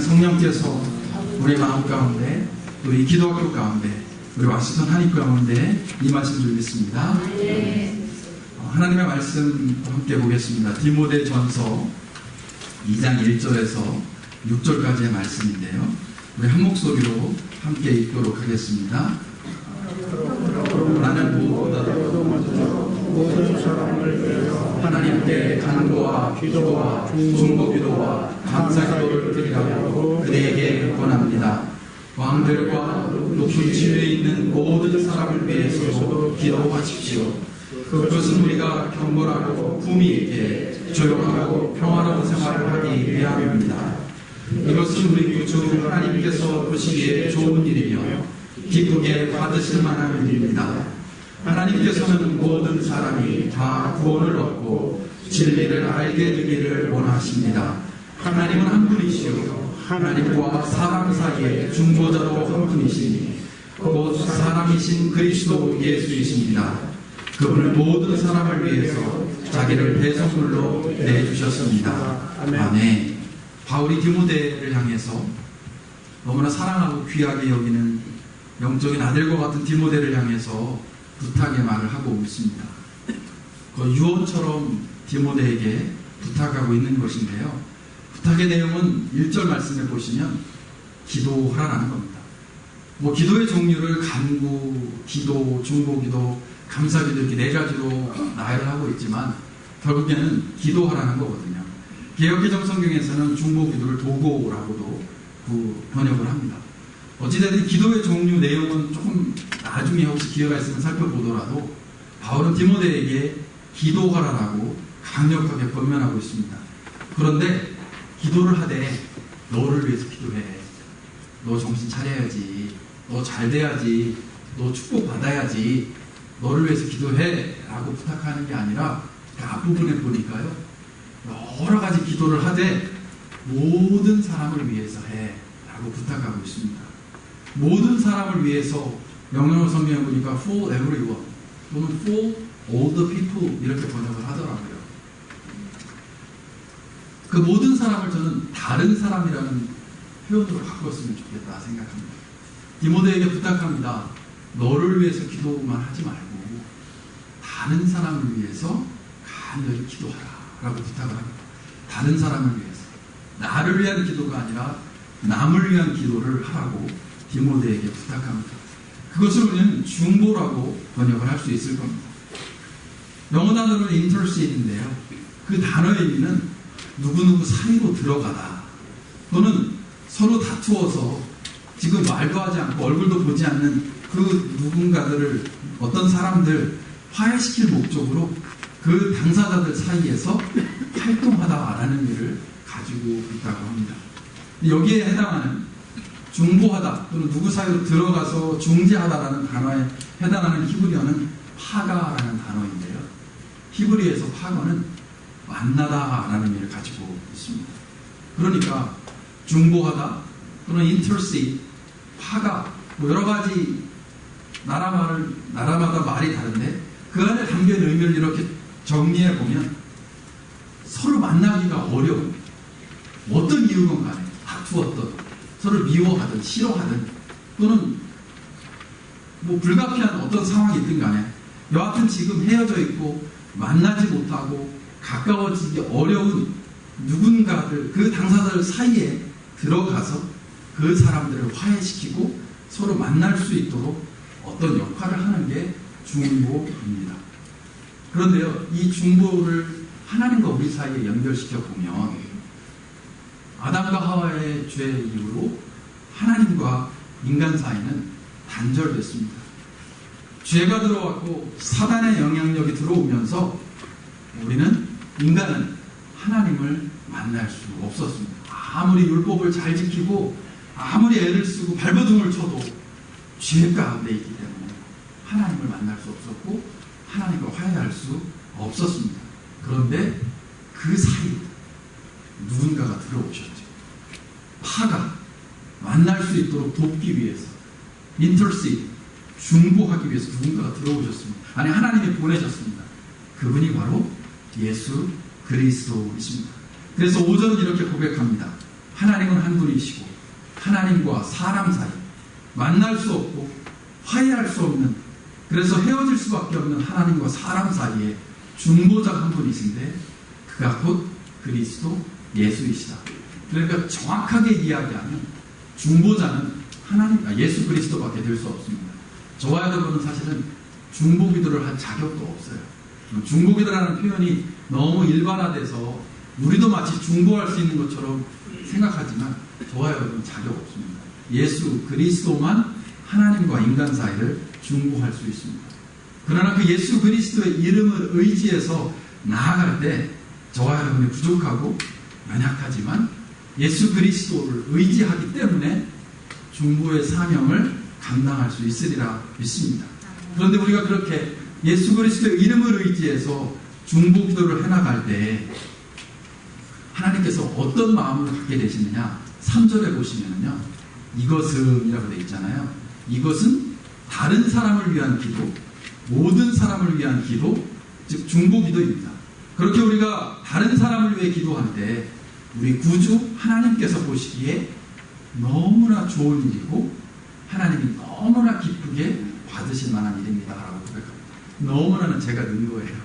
성령께서 우리 마음 가운데, 우리 기도학교 가운데, 우리 워싱턴 한인 가운데 임하신 줄 믿습니다. 하나님의 말씀 함께 보겠습니다. 디모데 전서 2장 1절에서 6절까지의 말씀인데요. 우리 한 목소리로 함께 읽도록 하겠습니다. 나는 무엇보다도 모든 사람을 위하여 하나님께 간구와 기도와 중보기도와 감사기도를 드리라고 그대에게 권합니다. 왕들과 높은 지위에 있는 모든 사람을 위해서도 기도하십시오. 그것은 우리가 경건하고 품위 있게 조용하고 평화로운 생활을 하기 위함입니다. 이것은 우리 구주 하나님께서 보시기에 좋은 일이며 기쁘게 받으실 만한 일입니다. 하나님께서는 모든 사람이 다 구원을 얻고 진리를 알게 되기를 원하십니다. 하나님은 한 분이시요 하나님과 사람 사이의 중보자로 한 분이시니 곧 사람이신 그리스도 예수이십니다. 그분은 모든 사람을 위해서 자기를 배송물로 내주셨습니다. 아멘. 바울이 디모데를 향해서 너무나 사랑하고 귀하게 여기는 영적인 아들과 같은 디모데를 향해서 부탁의 말을 하고 있습니다. 그 유언처럼 디모데에게 부탁하고 있는 것인데요. 부탁의 내용은 1절 말씀에 보시면 기도하라는 겁니다. 뭐 기도의 종류를 간구, 기도, 중보기도, 감사기도 이렇게 네 가지로 나열을 하고 있지만 결국에는 기도하라는 거거든요. 개역개정 성경에서는 중보기도를 도고라고도 번역을 합니다. 어찌됐든 기도의 종류 내용은 조금 나중에 혹시 기회가 있으면 살펴보더라도 바울은 디모데에게 기도하라라고 강력하게 권면하고 있습니다. 그런데 기도를 하되 너를 위해서 기도해. 너 정신 차려야지. 너 잘 돼야지. 너 축복 받아야지. 너를 위해서 기도해 라고 부탁하는 게 아니라 그 앞부분에 보니까요, 여러 가지 기도를 하되 모든 사람을 위해서 해 라고 라고 부탁하고 있습니다. 모든 사람을 위해서 영어로 성경에 보니까 for everyone 또는 for all the people 이렇게 번역을 하더라고요. 그 모든 사람을 저는 다른 사람이라는 표현으로 바꿨으면 좋겠다 생각합니다. 디모데에게 부탁합니다. 너를 위해서 기도만 하지 말고 다른 사람을 위해서 간절히 기도하라 라고 부탁을 합니다. 다른 사람을 위해서 나를 위한 기도가 아니라 남을 위한 기도를 하라고 디모데에게 부탁합니다. 그것을 우리는 중보라고 번역을 할 수 있을 겁니다. 영어 단어로는 intercede인데요. 그 단어의 의미는 누구누구 사이로 들어가다 또는 서로 다투어서 지금 말도 하지 않고 얼굴도 보지 않는 그 누군가들을 어떤 사람들 화해시킬 목적으로 그 당사자들 사이에서 활동하다라는 의미를 가지고 있다고 합니다. 여기에 해당하는 중보하다 또는 누구 사이로 들어가서 중재하다라는 단어에 해당하는 히브리어는 파가라는 단어인데요. 히브리에서 파가는 만나다라는 의미를 가지고 있습니다. 그러니까 중보하다 또는 intercede, 파가 뭐 여러 가지 나라마다 말이 다른데 그 안에 담겨있는 의미를 이렇게 정리해 보면 서로 만나기가 어려운 어떤 이유건 간에 다투었던 서로 미워하든 싫어하든 또는 뭐 불가피한 어떤 상황이 있든 간에 여하튼 지금 헤어져 있고 만나지 못하고 가까워지기 어려운 누군가들 그 당사자들 사이에 들어가서 그 사람들을 화해시키고 서로 만날 수 있도록 어떤 역할을 하는 게 중보입니다. 그런데요, 이 중보를 하나님과 우리 사이에 연결시켜 보면 아담과 하와의 죄 이후로 하나님과 인간 사이는 단절됐습니다. 죄가 들어왔고 사단의 영향력이 들어오면서 인간은 하나님을 만날 수 없었습니다. 아무리 율법을 잘 지키고 아무리 애를 쓰고 발버둥을 쳐도 죄 가운데 있기 때문에 하나님을 만날 수 없었고 하나님과 화해할 수 없었습니다. 그런데 그 사이 누군가가 들어오셨죠. 파가 만날 수 있도록 돕기 위해서 intercede, 중보하기 위해서 누군가가 들어오셨습니다. 아니 하나님이 보내셨습니다. 그분이 바로 예수 그리스도이십니다. 그래서 5절은 이렇게 고백합니다. 하나님은 한 분이시고 하나님과 사람 사이 만날 수 없고 화해할 수 없는 그래서 헤어질 수밖에 없는 하나님과 사람 사이에 중보자 한 분이신데 그가 곧 그리스도 예수이시다. 그러니까 정확하게 이야기하면 중보자는 예수 그리스도밖에 될 수 없습니다. 저와 여러분은 사실은 중보기도를 할 자격도 없어요. 중보기도라는 표현이 너무 일반화돼서 우리도 마치 중보할 수 있는 것처럼 생각하지만 저와 여러분은 자격 없습니다. 예수 그리스도만 하나님과 인간 사이를 중보할 수 있습니다. 그러나 그 예수 그리스도의 이름을 의지해서 나아갈 때 저와 여러분이 부족하고 연약하지만 예수 그리스도를 의지하기 때문에 중보의 사명을 감당할 수 있으리라 믿습니다. 그런데 우리가 그렇게 예수 그리스도의 이름을 의지해서 중보 기도를 해나갈 때 하나님께서 어떤 마음을 갖게 되시느냐 3절에 보시면요 이것은 이라고 되어 있잖아요. 이것은 다른 사람을 위한 기도, 모든 사람을 위한 기도, 즉 중보 기도입니다. 그렇게 우리가 다른 사람을 위해 기도할 때 우리 구주 하나님께서 보시기에 너무나 좋은 일이고 하나님이 너무나 기쁘게 받으실 만한 일입니다 라고 고백합니다. 너무나는 제가 넣은 거예요.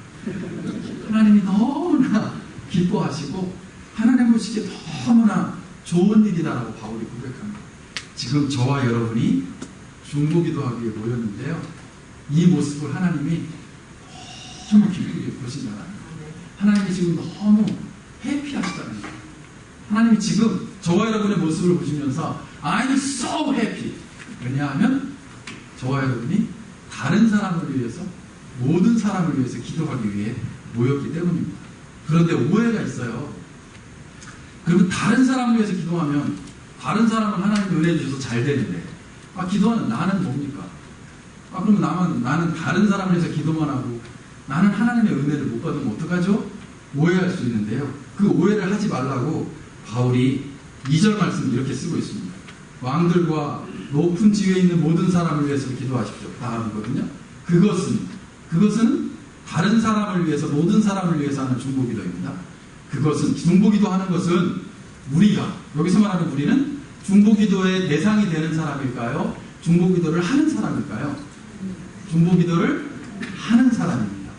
하나님이 너무나 기뻐하시고 하나님 보시기에 너무나 좋은 일이다라고 바울이 고백합니다. 지금 저와 여러분이 중보 기도하기 위해 모였는데요. 이 모습을 하나님이 너무 기쁘게 보신다는 거예요. 하나님이 지금 너무 해피하시다는 거예요. 하나님이 지금 저와 여러분의 모습을 보시면서 I'm so happy. 왜냐하면 저와 여러분이 다른 사람을 위해서 모든 사람을 위해서 기도하기 위해 모였기 때문입니다. 그런데 오해가 있어요. 그리고 다른 사람을 위해서 기도하면 다른 사람은 하나님 은혜 주셔서 잘 되는데 기도하는 나는 뭡니까? 그러면 나는 다른 사람을 위해서 기도만 하고 나는 하나님의 은혜를 못 받으면 어떡하죠? 오해할 수 있는데요. 그 오해를 하지 말라고 바울이 2절 말씀 이렇게 쓰고 있습니다. 왕들과 높은 지위에 있는 모든 사람을 위해서 기도하십시오. 다음이거든요. 그것은 다른 사람을 위해서, 모든 사람을 위해서 하는 중보기도입니다. 그것은, 중보기도 하는 것은 우리가, 여기서 말하는 우리는 중보기도의 대상이 되는 사람일까요? 중보기도를 하는 사람일까요? 중보기도를 하는 사람입니다.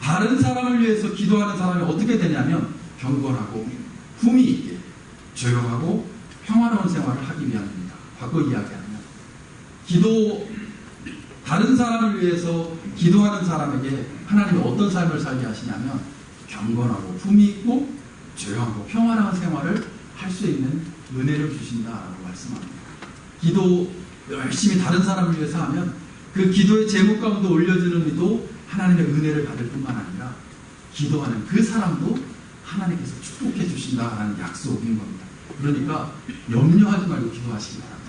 다른 사람을 위해서 기도하는 사람이 어떻게 되냐면 경건하고 품위 있게 조용하고 평화로운 생활을 하기 위함입니다. 과거 이야기하면 다른 사람을 위해서 기도하는 사람에게 하나님이 어떤 삶을 살게 하시냐면 경건하고 품위 있고 조용하고 평화로운 생활을 할 수 있는 은혜를 주신다라고 말씀합니다. 기도 열심히 다른 사람을 위해서 하면 그 기도의 제목 가운데 올려지는 이도 하나님의 은혜를 받을 뿐만 아니라 기도하는 그 사람도 하나님께서 축복해 주신다라는 약속인 겁니다. 그러니까 염려하지 말고 기도하시기 바랍니다.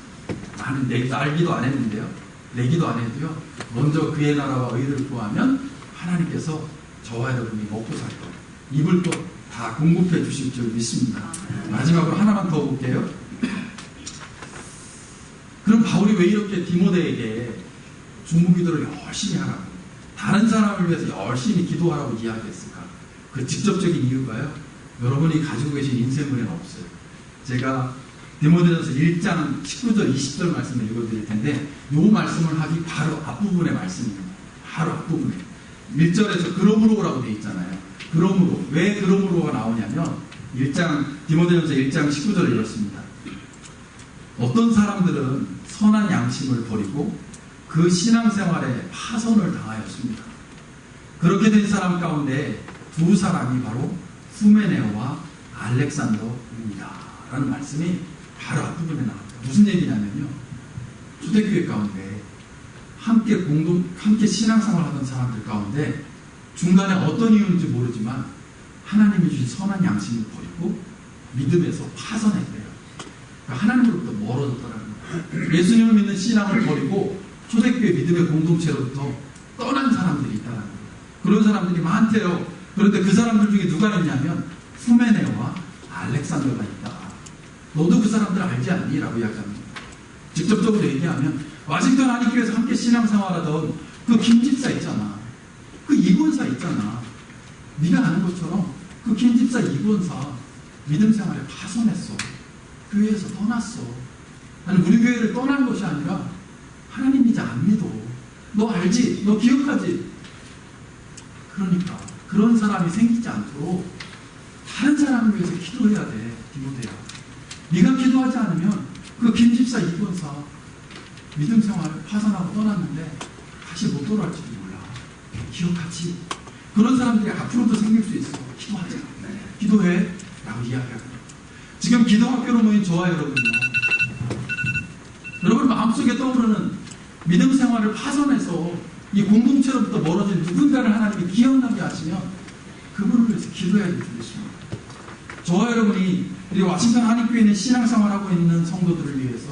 나는 날 기도 안 했는데요. 내 기도 안 해도요. 먼저 그의 나라와 의를 구하면 하나님께서 저와 여러분이 먹고 살 것, 입을 것 다 공급해 주실 줄 믿습니다. 마지막으로 하나만 더 볼게요. 그럼 바울이 왜 이렇게 디모데에게 중보기도를 열심히 하라고, 다른 사람을 위해서 열심히 기도하라고 이야기했을까? 그 직접적인 이유가요, 여러분이 가지고 계신 인생문에는 없어요. 제가 디모데전서 1장 19절 20절 말씀을 읽어드릴 텐데 이 말씀을 하기 바로 앞부분의 말씀입니다. 바로 앞부분에 1절에서 그러므로라고 되어 있잖아요. 그러므로, 왜 그러므로가 나오냐면 디모데전서 1장 19절 이렇습니다. 어떤 사람들은 선한 양심을 버리고 그 신앙생활에 파선을 당하였습니다. 그렇게 된 사람 가운데 두 사람이 바로 후메네오와 알렉산더입니다. 라는 말씀이 바로 앞부분에 나옵니다. 무슨 얘기냐면요, 초대교회 가운데 함께 신앙생활 하던 사람들 가운데 중간에 어떤 이유인지 모르지만 하나님이 주신 선한 양심을 버리고 믿음에서 파선했대요. 그러니까 하나님으로부터 멀어졌다는 거예요. 예수님을 믿는 신앙을 버리고 초대교회 믿음의 공동체로부터 떠난 사람들이 있다는 거예요. 그런 사람들이 많대요. 그런데 그 사람들 중에 누가 있냐면 후메네오와 알렉산더가 있다. 너도 그 사람들 알지 않니? 라고 이야기합니다. 직접적으로 얘기하면 와싱턴 한인교회에서 함께 신앙생활하던 그 김집사 있잖아. 그 이권사 있잖아. 네가 아는 것처럼 그 김집사 이권사 믿음 생활에 파손했어. 교회에서 떠났어. 아니, 우리 교회를 떠난 것이 아니라 하나님 이제 안 믿어. 너 알지? 너 기억하지? 그러니까 그런 사람이 생기지 않도록 다른 사람을 위해서 기도해야 돼. 디모데야, 네가 기도하지 않으면 그 김집사 이권사 믿음 생활을 파산하고 떠났는데 다시 못 돌아올지도 몰라. 기억하지? 그런 사람들이 앞으로도 생길 수 있어. 기도하자. 기도해. 라고 이야기합니다. 지금 기도학교로 모인 저와 여러분요, 여러분 마음속에 떠오르는 믿음 생활을 파손해서 이 공동체로부터 멀어진 누군가를 하나님이 기억나게 하시면 그분을 위해서 기도해야 되겠습니다. 저와 여러분이 우리 와싱턴 한인교회에 있는 신앙생활하고 있는 성도들을 위해서,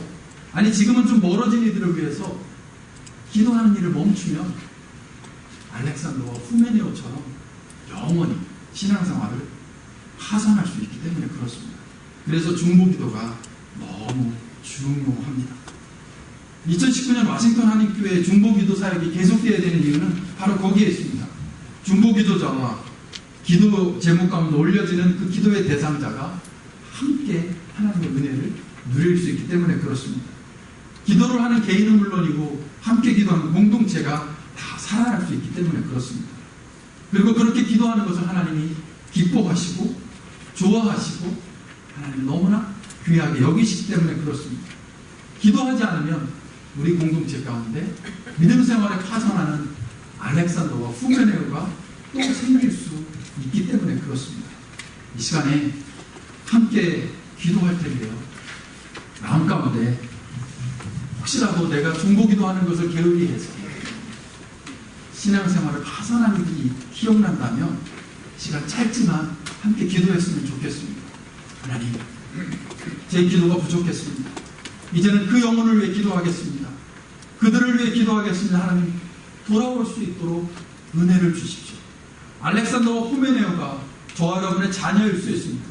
아니 지금은 좀 멀어진 이들을 위해서 기도하는 일을 멈추면 알렉산더와 후메네오처럼 영원히 신앙생활을 파산할 수 있기 때문에 그렇습니다. 그래서 중보기도가 너무 중요합니다. 2019년 와싱턴 한인교회 중보기도 사역이 계속되어야 되는 이유는 바로 거기에 있습니다. 중보기도자와 기도 제목 가운데 올려지는 그 기도의 대상자가 함께 하나님의 은혜를 누릴 수 있기 때문에 그렇습니다. 기도를 하는 개인은 물론이고 함께 기도하는 공동체가 다 살아날 수 있기 때문에 그렇습니다. 그리고 그렇게 기도하는 것을 하나님이 기뻐하시고 좋아하시고 하나님 너무나 귀하게 여기시기 때문에 그렇습니다. 기도하지 않으면 우리 공동체 가운데 믿음 생활에 파산하는 알렉산더와 후메네오가 또 생길 수 있기 때문에 그렇습니다. 이 시간에 함께 기도할 텐데요, 마음 가운데 혹시라도 내가 중보기도하는 것을 게을리해서 신앙생활을 파산한 일이 기억난다면 시간 짧지만 함께 기도했으면 좋겠습니다. 하나님, 제 기도가 부족했습니다. 이제는 그 영혼을 위해 기도하겠습니다. 그들을 위해 기도하겠습니다. 하나님, 돌아올 수 있도록 은혜를 주십시오. 알렉산더와 후메네오가 저와 여러분의 자녀일 수 있습니다.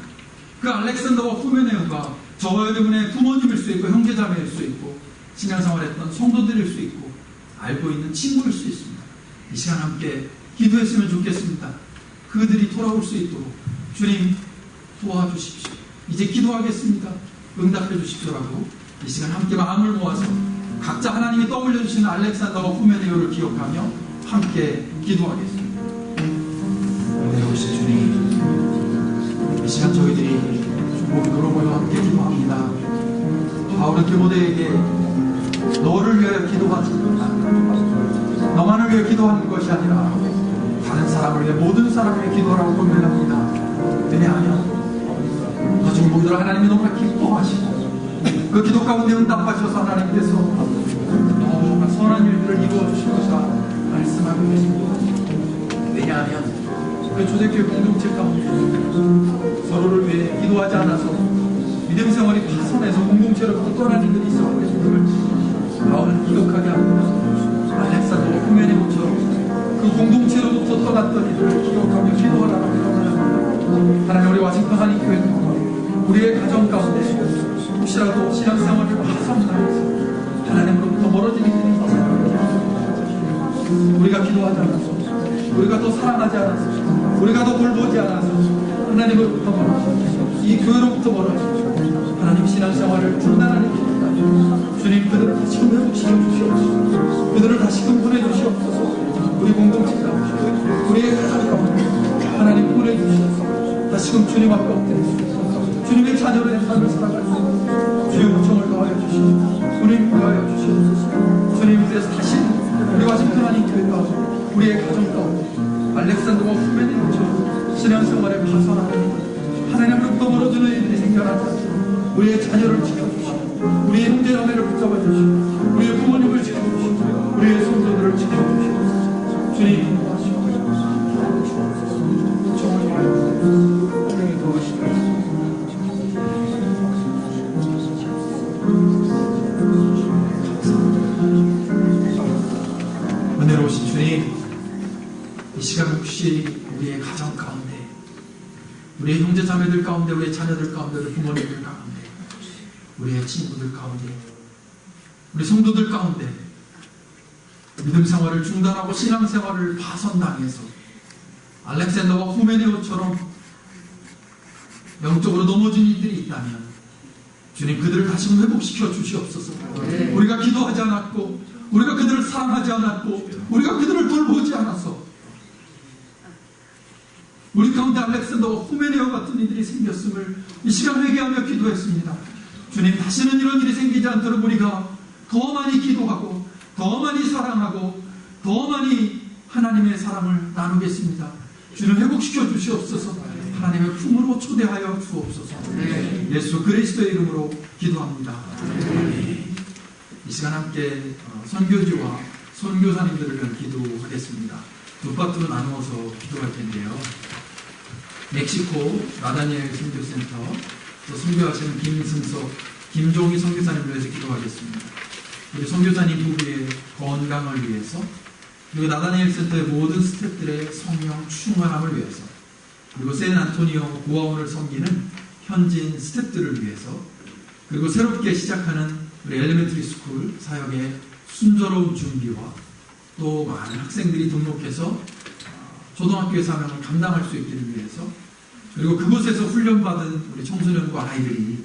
그 알렉산더와 후메네오가 저와 여러분의 부모님일 수 있고 형제자매일 수 있고 신앙생활했던 성도들일 수 있고 알고 있는 친구일 수 있습니다. 이 시간 함께 기도했으면 좋겠습니다. 그들이 돌아올 수 있도록 주님 도와주십시오. 이제 기도하겠습니다. 응답해 주십시오라고 이 시간 함께 마음을 모아서 각자 하나님이 떠올려 주시는 알렉산더와 후메네오를 기억하며 함께 기도하겠습니다. 은혜로우신 주님, 이 시간 저희들이 중보기 그룹으로 함께 기도합니다. 바울은 디모데에게 너를 위하여 기도하지 않는다. 너만을 위해 기도하는 것이 아니라 다른 사람을 위해 모든 사람을 위해 기도하라고 권면합니다. 왜냐하면 그 중보기들을 하나님이 너무나 기뻐하시고 그 기도 가운데 응답하셔서 하나님께서 정말 선한 일들을 이루어 주실 것이라 말씀하고 계십니다. 왜냐하면 그 초대교회 공동체 가운데 서로를 위해 기도하지 않아서 믿음 생활이 파손해서 공동체로부터 떠나는 일이 있었고 있음을 바울은 기억하게 합니다. 알렉산더와 후메네오처럼 그 공동체로부터 떠났던 이들을 기억하며 기도하라고 합니다. 하나님, 우리 와싱턴 한인교회 우리의 가정 가운데 혹시라도 신앙생활을 파손당해서 하나님으로부터 멀어진 이들이 있습니다. 우리가 기도하지 않아서, 우리가 더 사랑하지 않아서, 우리가 더 돌보지 않아서 하나님으로부터 멀어지고 이 교회로부터 멀어지고 하나님 신앙생활을 중단하는 길입니다. 주님, 그들을 다시금 회복시켜 주시옵소서. 그들을 다시금 보내 주시옵소서. 우리 공동체 가운데, 우리의 가정 가운데 하나님 보내 주시옵소서. 다시금 주님 앞에 엎드리시옵소서. 주님의 자녀로 된 삶을 살아갈 수 있는 주의 요청을 더하여 주시옵소서. 주님 더하여 주시옵소서. 주님, 그래서 다시 우리 와싱턴 한인교회가 우리의 가정 가운데 알렉산더와 후메네오처럼 신앙생활에 파손하는 하나님으로부터 멀어지는 일들이 생겨나지 않도록 우리의 자녀를 지켜주시고 우리의 형제자매를 붙잡아주시고 우리의 부모님을 지켜주시고 우리의 성도들을 지켜주시고 주님 도와주시고 정말 하나님이 도와주시고 은혜로우신 주님, 이 시간 혹시 우리의 가정 가운데, 우리의 형제자매들 가운데, 우리의 자녀들 가운데, 우리 부모님들 가운데, 우리의 친구들 가운데, 우리 성도들 가운데 믿음 생활을 중단하고 신앙생활을 파손당해서 알렉산더와 후메네오처럼 영적으로 넘어진 이들이 있다면 주님, 그들을 다시 회복시켜 주시옵소서. 우리가 기도하지 않았고, 우리가 그들을 사랑하지 않았고, 우리가 그들을 돌보지 않아서 우리 가운데 알렉산더와 후메네오 같은 이들이 생겼음을 이 시간 회개하며 기도했습니다. 주님, 다시는 이런 일이 생기지 않도록 우리가 더 많이 기도하고 더 많이 사랑하고 더 많이 하나님의 사랑을 나누겠습니다. 주님, 회복시켜 주시옵소서. 하나님의 품으로 초대하여 주옵소서. 예수 그리스도의 이름으로 기도합니다. 이 시간 함께 선교지와 선교사님들을 위한 기도하겠습니다. 두 파트로 나누어서 기도할 텐데요. 멕시코 나다니엘 선교센터 또 선교하시는 김승석, 김종희 선교사님을 위해서 기도하겠습니다. 우리 선교사님 부부의 건강을 위해서, 그리고 나다니엘 센터의 모든 스태프들의 성령 충만함을 위해서, 그리고 샌안토니오 고아원을 섬기는 현지인 스태프들을 위해서, 그리고 새롭게 시작하는 우리 엘리멘터리 스쿨 사역의 순조로운 준비와 또 많은 학생들이 등록해서 초등학교의 사명을 감당할 수 있기를 위해서, 그리고 그곳에서 훈련받은 우리 청소년과 아이들이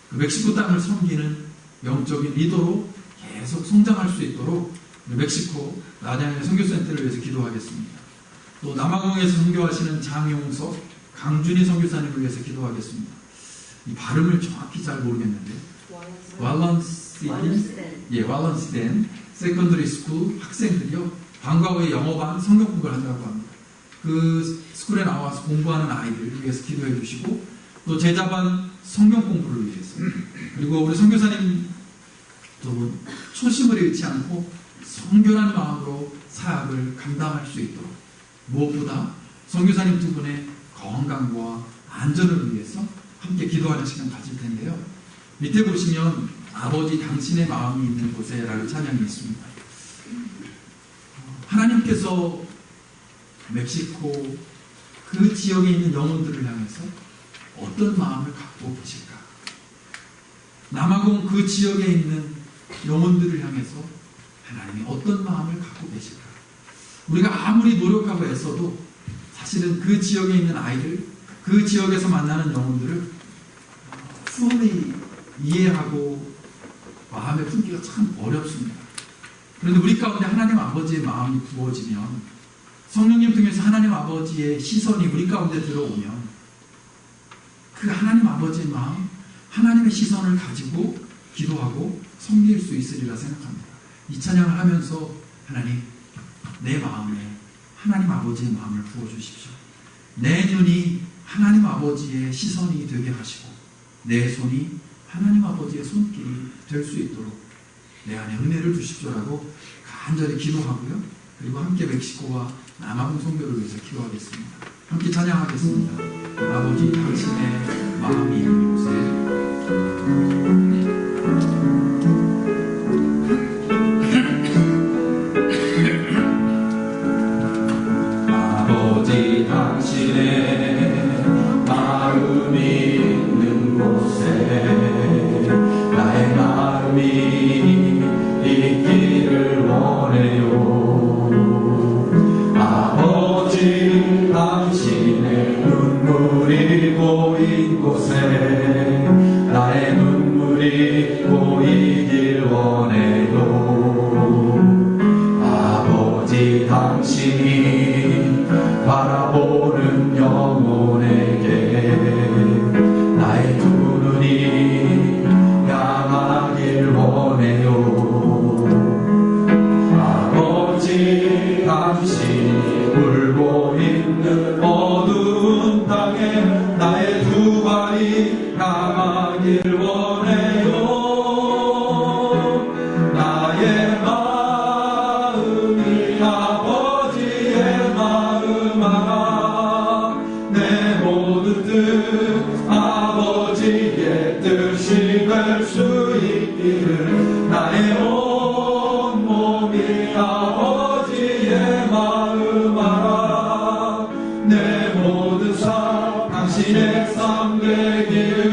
그 멕시코 땅을 섬기는 영적인 리더로 계속 성장할 수 있도록 멕시코 나다니엘 선교센터를 위해서 기도하겠습니다. 또 남아공에서 선교하시는 장용석, 강준희 선교사님을 위해서 기도하겠습니다. 이 발음을 정확히 잘 모르겠는데 왈런스덴 세컨더리 스쿨 학생들이요, 방과 후에 영어반 성경 공부를 한다고 합니다. 그 스쿨에 나와서 공부하는 아이들을 위해서 기도해 주시고, 또 제자반 성경 공부를 위해서, 그리고 우리 선교사님 두 분 초심을 잃지 않고 선교라는 마음으로 사역을 감당할 수 있도록, 무엇보다 선교사님 두 분의 건강과 안전을 위해서 함께 기도하는 시간 가질 텐데요. 밑에 보시면 아버지 당신의 마음이 있는 곳에 라는 찬양이 있습니다. 하나님께서 멕시코 그 지역에 있는 영혼들을 향해서 어떤 마음을 갖고 계실까? 남아공 그 지역에 있는 영혼들을 향해서 하나님이 어떤 마음을 갖고 계실까? 우리가 아무리 노력하고 애써도 사실은 그 지역에 있는 아이들, 그 지역에서 만나는 영혼들을 fully 이해하고 마음에 품기가 참 어렵습니다. 그런데 우리 가운데 하나님 아버지의 마음이 부어지면, 성령님 통해서 하나님 아버지의 시선이 우리 가운데 들어오면, 그 하나님 아버지의 마음, 하나님의 시선을 가지고 기도하고 섬길 수 있으리라 생각합니다. 이 찬양을 하면서 하나님, 내 마음에 하나님 아버지의 마음을 부어주십시오. 내 눈이 하나님 아버지의 시선이 되게 하시고 내 손이 하나님 아버지의 손길이 될 수 있도록 내 안에 은혜를 주십시오라고 간절히 기도하고요. 그리고 함께 멕시코와 남아공 선교를 위해서 기도하겠습니다. 함께 찬양하겠습니다. 아버지, 당신의 마음이 있는 곳에 아버지 당신의 마음이 있는 곳에 나의 마음이 있기를 원해요. 아버지 당신의 눈물이 고인 곳에 나의 눈물이 고이길 원해요. 아버지 당신이 바라보는 영혼에게 나의 두 눈이 향하길 원해요. 아버지 당신이 울고 있는 어두운 땅에 나의 두 발이 향하길 원해요. 나의 마음이 아버지의 마음 알아. 내 모든 뜻 아버지의 뜻이 될 수 있기를. 나의 온 몸이 아버지의 마음 알아. 내 모든 삶 당신의 삶 되기를.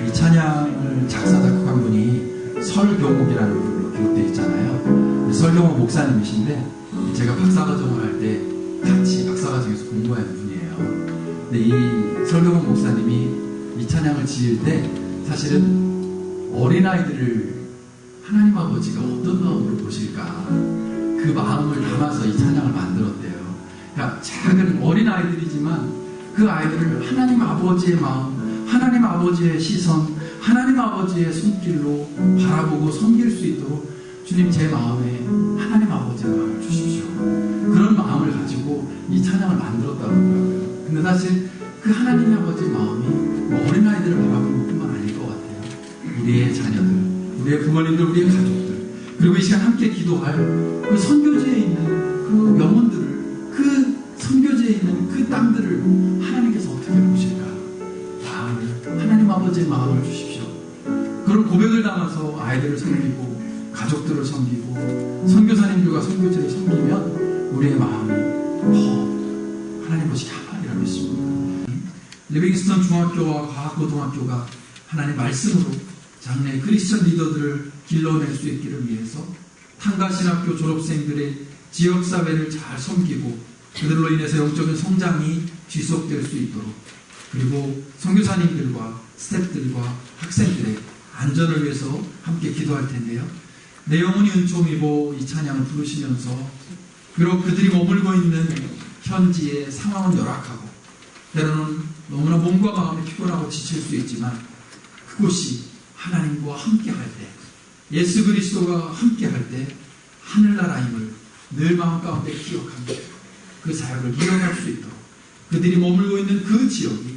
이 찬양을 작사 작곡한 분이 설교목이라는 분으로 기록되어 있잖아요. 설교목 목사님이신데 제가 박사과정을 할 때 같이 박사과정에서 공부하는 분이에요. 근데 이 설교목 목사님이 이 찬양을 지을 때 사실은 어린아이들을 하나님 아버지가 어떤 마음으로 보실까, 그 마음을 담아서 이 찬양을 만들었대요. 그러니까 작은 어린아이들이지만 그 아이들을 하나님 아버지의 마음, 하나님 아버지의 시선, 하나님 아버지의 손길로 바라보고 섬길 수 있도록 주님, 제 마음에 하나님 아버지의 마음을 주십시오. 그런 마음을 가지고 이 찬양을 만들었다고 하더라고요. 근데 사실 그 하나님 아버지의 마음이 뭐 어린아이들을 바라보는 것뿐만 아닐 것 같아요. 우리의 자녀들, 우리의 부모님들, 우리의 가족들, 그리고 이 시간 함께 기도할 그 선교지에 있는 그 영혼들을, 그 선교지에 있는 그 땅들을 하나님께서 어떻게 보실까? 마음을, 하나님 아버지의 마음을 주십시오. 그런 고백을 담아서 아이들을 섬기고 가족들을 섬기고 선교사님들과 선교지를 섬기면 우리의 마음이 더 하나님 보시기 합하리라 믿습니다. 리빙스턴 중학교와 과학고등학교가 하나님 말씀으로 장래 크리스천 리더들을 길러낼 수 있기를 위해서 탄가신학교 졸업생들의 지역사회를 잘 섬기고 그들로 인해서 영적인 성장이 지속될 수 있도록, 그리고 선교사님들과 스태프들과 학생들의 안전을 위해서 함께 기도할 텐데요. 내 영혼이 은총이고 이 찬양을 부르시면서 비록 그들이 머물고 있는 현지의 상황은 열악하고 때로는 너무나 몸과 마음이 피곤하고 지칠 수 있지만 그곳이 하나님과 함께 할 때, 예수 그리스도가 함께 할 때 하늘나라임을 늘 마음 가운데 기억하며 그 사역을 이어갈 수 있도록 그들이 머물고 있는 그 지역이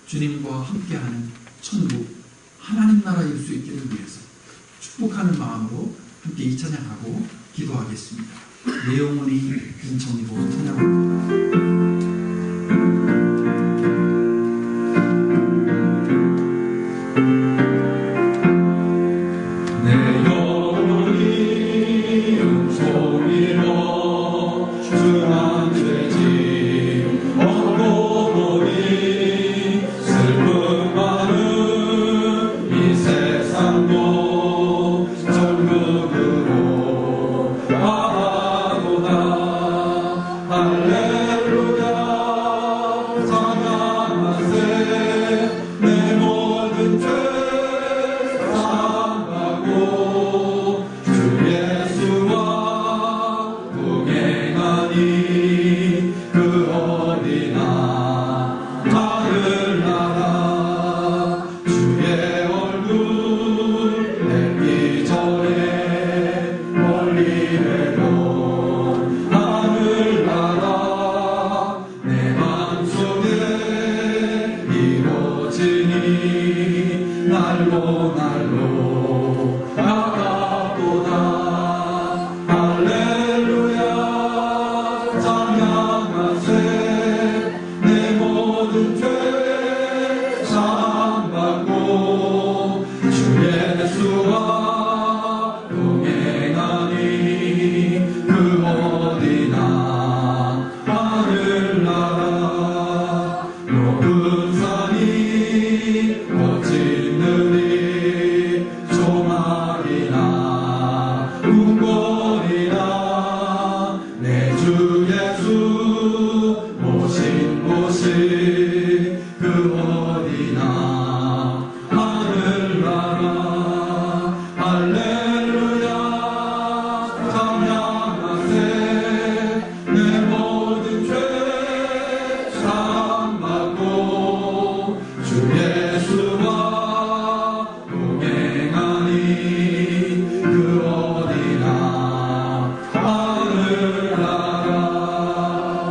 주님과 함께하는 천국, 하나님 나라일 수 있기를 위해서 축복하는 마음으로 함께 이 찬양하고 기도하겠습니다. 내 영혼이 은총이고 찬양합니다. 슬픔 많은 날로 날로 나가보다 할렐루야 찬양하세 내 모든 죄 사함받고 주 예수와 동행하니 그 어디나 하늘나라 높은 산이 멋진 들이 조막이나 궁궐이나 내 주 예수 모신 곳이 그 어디나 하늘나라 할렐루야 찬양하세 내 모든 죄 사함받고 주 예수와 동행하니 그 어디나 하늘나라.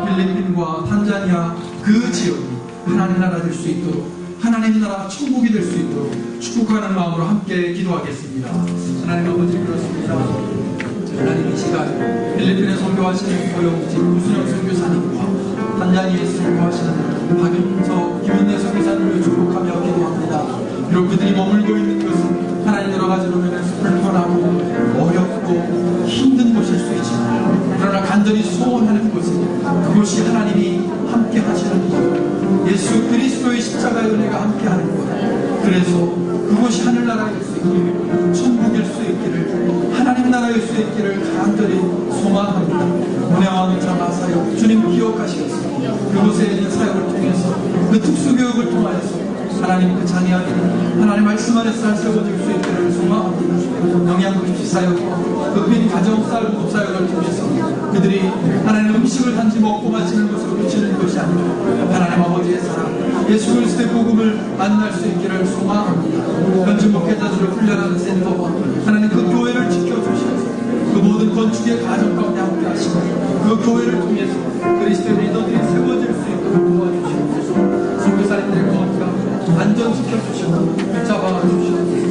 필리핀과 탄자니아 그 지역이 하나님 나라 될 수 있도록, 하나님 나라 천국이 될 수 있도록 축복하는 마음으로 함께 기도하겠습니다. 하나님 아버지, 그렇습니다. 하나님 이 시간 필리핀에 선교하시는 고영진 구순영 선교사님과 탄자니아에서 선교하시는 박윤석 김인내 선교사님을 축복하며 기도합니다. 비록 그들이 머물고 있는 것은 하나님 여러 가지로 인해서 불편하고 어렵고 힘든 곳일 수 있지만, 그러나 간절히 소원하는 것은 그곳이 하나님이 함께 하시는 것, 예수 그리스도의 십자가의 은혜가 함께 하는 것, 그래서 그곳이 하늘나라일 수 있기를, 천국일 수 있기를, 하나님 나라일 수 있기를 간절히 소망합니다. 은혜와 감사 마사요 주님 기억하시옵소서. 그곳에 있는 사역을 통해서, 그 특수교육을 통하여서 하나님 그 장애아들이 하나님 말씀 안에서 잘 세워질 수 있기를 소망합니다. 영양급식 사역과 급인 가정쌀국 사역을 통해서 그들이 하나님 음식을 단지 먹고 마시는 것으로 그치는 것이 아니라 하나님 아버지의 사랑, 예수 그리스도의 복음을 만날 수 있기를 소망합니다. 현직 목회자들을 훈련하는 센터와 하나님 그 교회를 지켜주셔서 그 모든 건축의 가정 가운데 함께 하시고 그 교회를 통해서 그리스도의 리더들이 세워질 수 있도록 도와주시옵소서. 선교사님들의 가운데 안전시켜주시고 붙잡아주시옵소서.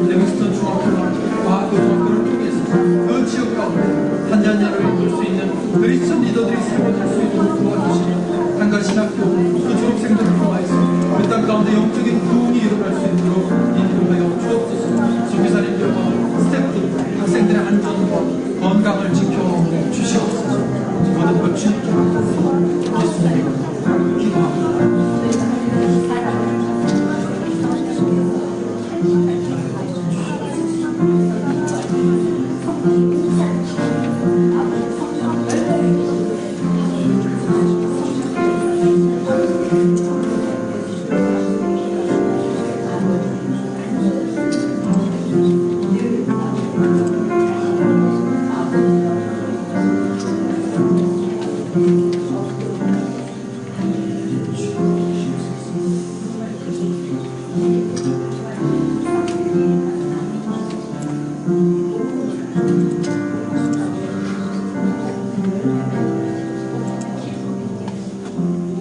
레밍스턴 중학교와 과학고등학교를 통해서 그 지역 가운데 탄자니아를 이끌 수 있는 그리스천 리더들이 세워질 수 있도록 도와주시며, 한가신학교 그 졸업생들을 통하여서 그 땅 가운데 영적인 부흥이 일어날 수 있도록 인도하여 주옵소서. 선교사님들과 스태프들, 학생들의 안전과 건강을 지켜주시옵소서. 모든 것 주님께 예수님의 이름으로 기도합니다.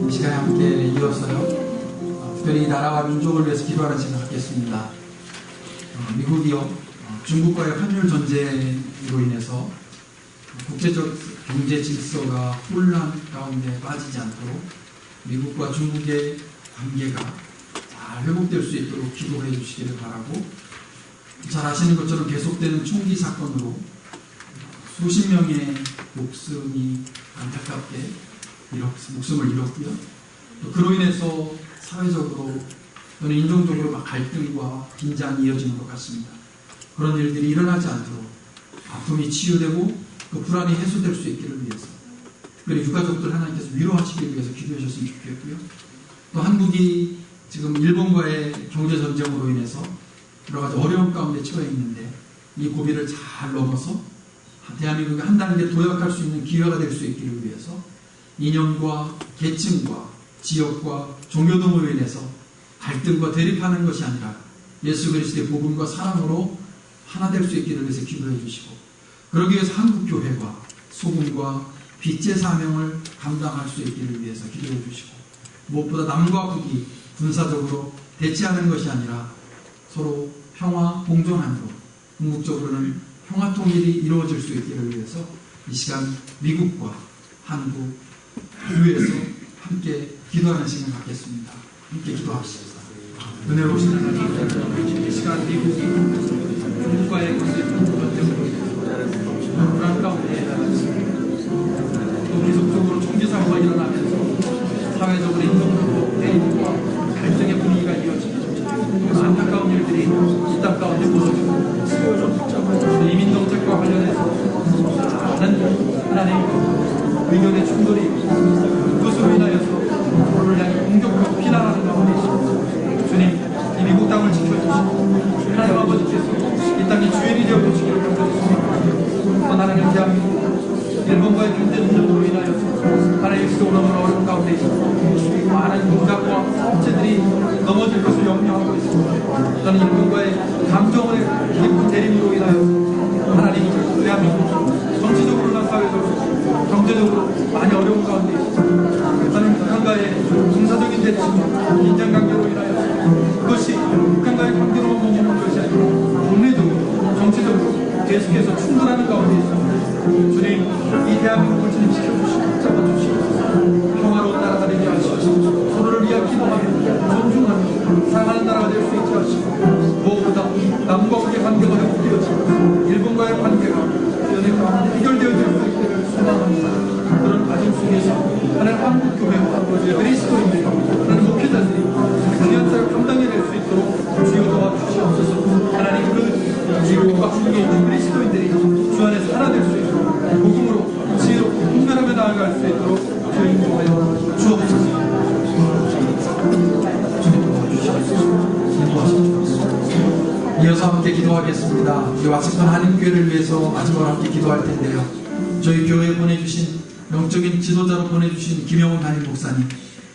이 시간에 함께 이어서요, 특별히 이 나라와 민족을 위해서 기도하는 시간 갖겠습니다. 미국이요, 중국과의 환율 전쟁으로 인해서 국제적 경제 질서가 혼란 가운데 빠지지 않도록 미국과 중국의 관계가 잘 회복될 수 있도록 기도해 주시기를 바라고, 잘 아시는 것처럼 계속되는 총기 사건으로 수십 명의 목숨이 안타깝게 목숨을 잃었고요. 또 그로 인해서 사회적으로 또는 인종적으로 막 갈등과 긴장이 이어지는 것 같습니다. 그런 일들이 일어나지 않도록 아픔이 치유되고 그 불안이 해소될 수 있기를 위해서, 특별히 유가족들 하나님께서 위로하시기 위해서 기도해 주셨으면 좋겠고요. 또 한국이 지금 일본과의 경제전쟁으로 인해서 여러 가지 어려움 가운데 처해 있는데, 이 고비를 잘 넘어서 대한민국이 한 단계 도약할 수 있는 기회가 될 수 있기를 위해서 이념과 계층과 지역과 종교 등으로 인해서 갈등과 대립하는 것이 아니라 예수 그리스도의 복음과 사랑으로 하나 될 수 있기를 위해서 기도해 주시고, 그러기 위해서 한국교회가 소금과 빛의 사명을 감당할 수 있기를 위해서 기도해 주시고, 무엇보다 남과 북이 군사적으로 대치하는 것이 아니라 서로 평화 공존함으로 궁극적으로는 평화 통일이 이루어질 수 있기를 위해서 이 시간 미국과 한국 교회에서 함께 기도하는 시간을 갖겠습니다. 함께 기도합시다. 은혜로우신 하나님, 이 시간 미국이 중국과의 관계를 불안 가운데 또 계속적으로 총기사고가 일어나면서 사회적으로 인종적으로 대립과 갈등의 분위기가 이어지고 안타까운 일들이 이 땅 가운데 벌어지고 이민 정책과 관련해서 많은 하나님 의견의 충돌이 있고 그것으로 인하여서 우리를 향해 공격하고 비난하는 가운데 있습니다. 주님, 이 미국 땅을 지켜주시고 하나님 아버지께서 이 땅의 주인이 되어주시기를 간절히 또 하나님 대한민국 일본과의 경제 전쟁으로 인하여서 하나님 수적으로 너무 어려운 가운데 있습니다. 많은 공작과 업체들이 넘어질 것을 염려하고 있습니다. 저는 일본과의 감정의 깊은 대립으로 인하여서 하나님 대한민국 정치적으로나 사회적으로 경제적으로 많이 어려운 가운데 있습니다. 저는 북한과의 군사적인 대립과 인간관계로 인하여서 그것이 북한과의 관계로만 머무는 것이 아니라 국내적으로 정치적으로 계속해서 충돌하는 가운데 있습니다. 주님, 이 대한민국을 주님 지켜주시고 잡아주시고 평화로운 나라가 되게 하시고 서로를 위하여 기도하며 존중하며 사랑하는 나라가 될 수 있게 하시고 무엇보다 남과 북의 관계가 회복되어지고 일본과의 관계가 해결되어질 수 있기를 소망합니다. 그런 과정 속에서 하나님 한국교회와 그리스도인들이 하나님 목회자들이 귀한 사역 감당해낼 수 있도록 주여 도와주시옵소서. 하나님 그 지구과 한국에 있는 그리스도인들이 주 안에서 하나 될 수 있도록 복음으로 지혜롭게 분별하며 나아갈 수 있도록 주여 인도하여 주옵소서. 이어서 함께 기도하겠습니다. 우리 왓츠턴 한인교회를 위해서 마지막으로 함께 기도할 텐데요. 저희 교회에 보내주신 영적인 지도자로 보내주신 김영훈 담임 목사님,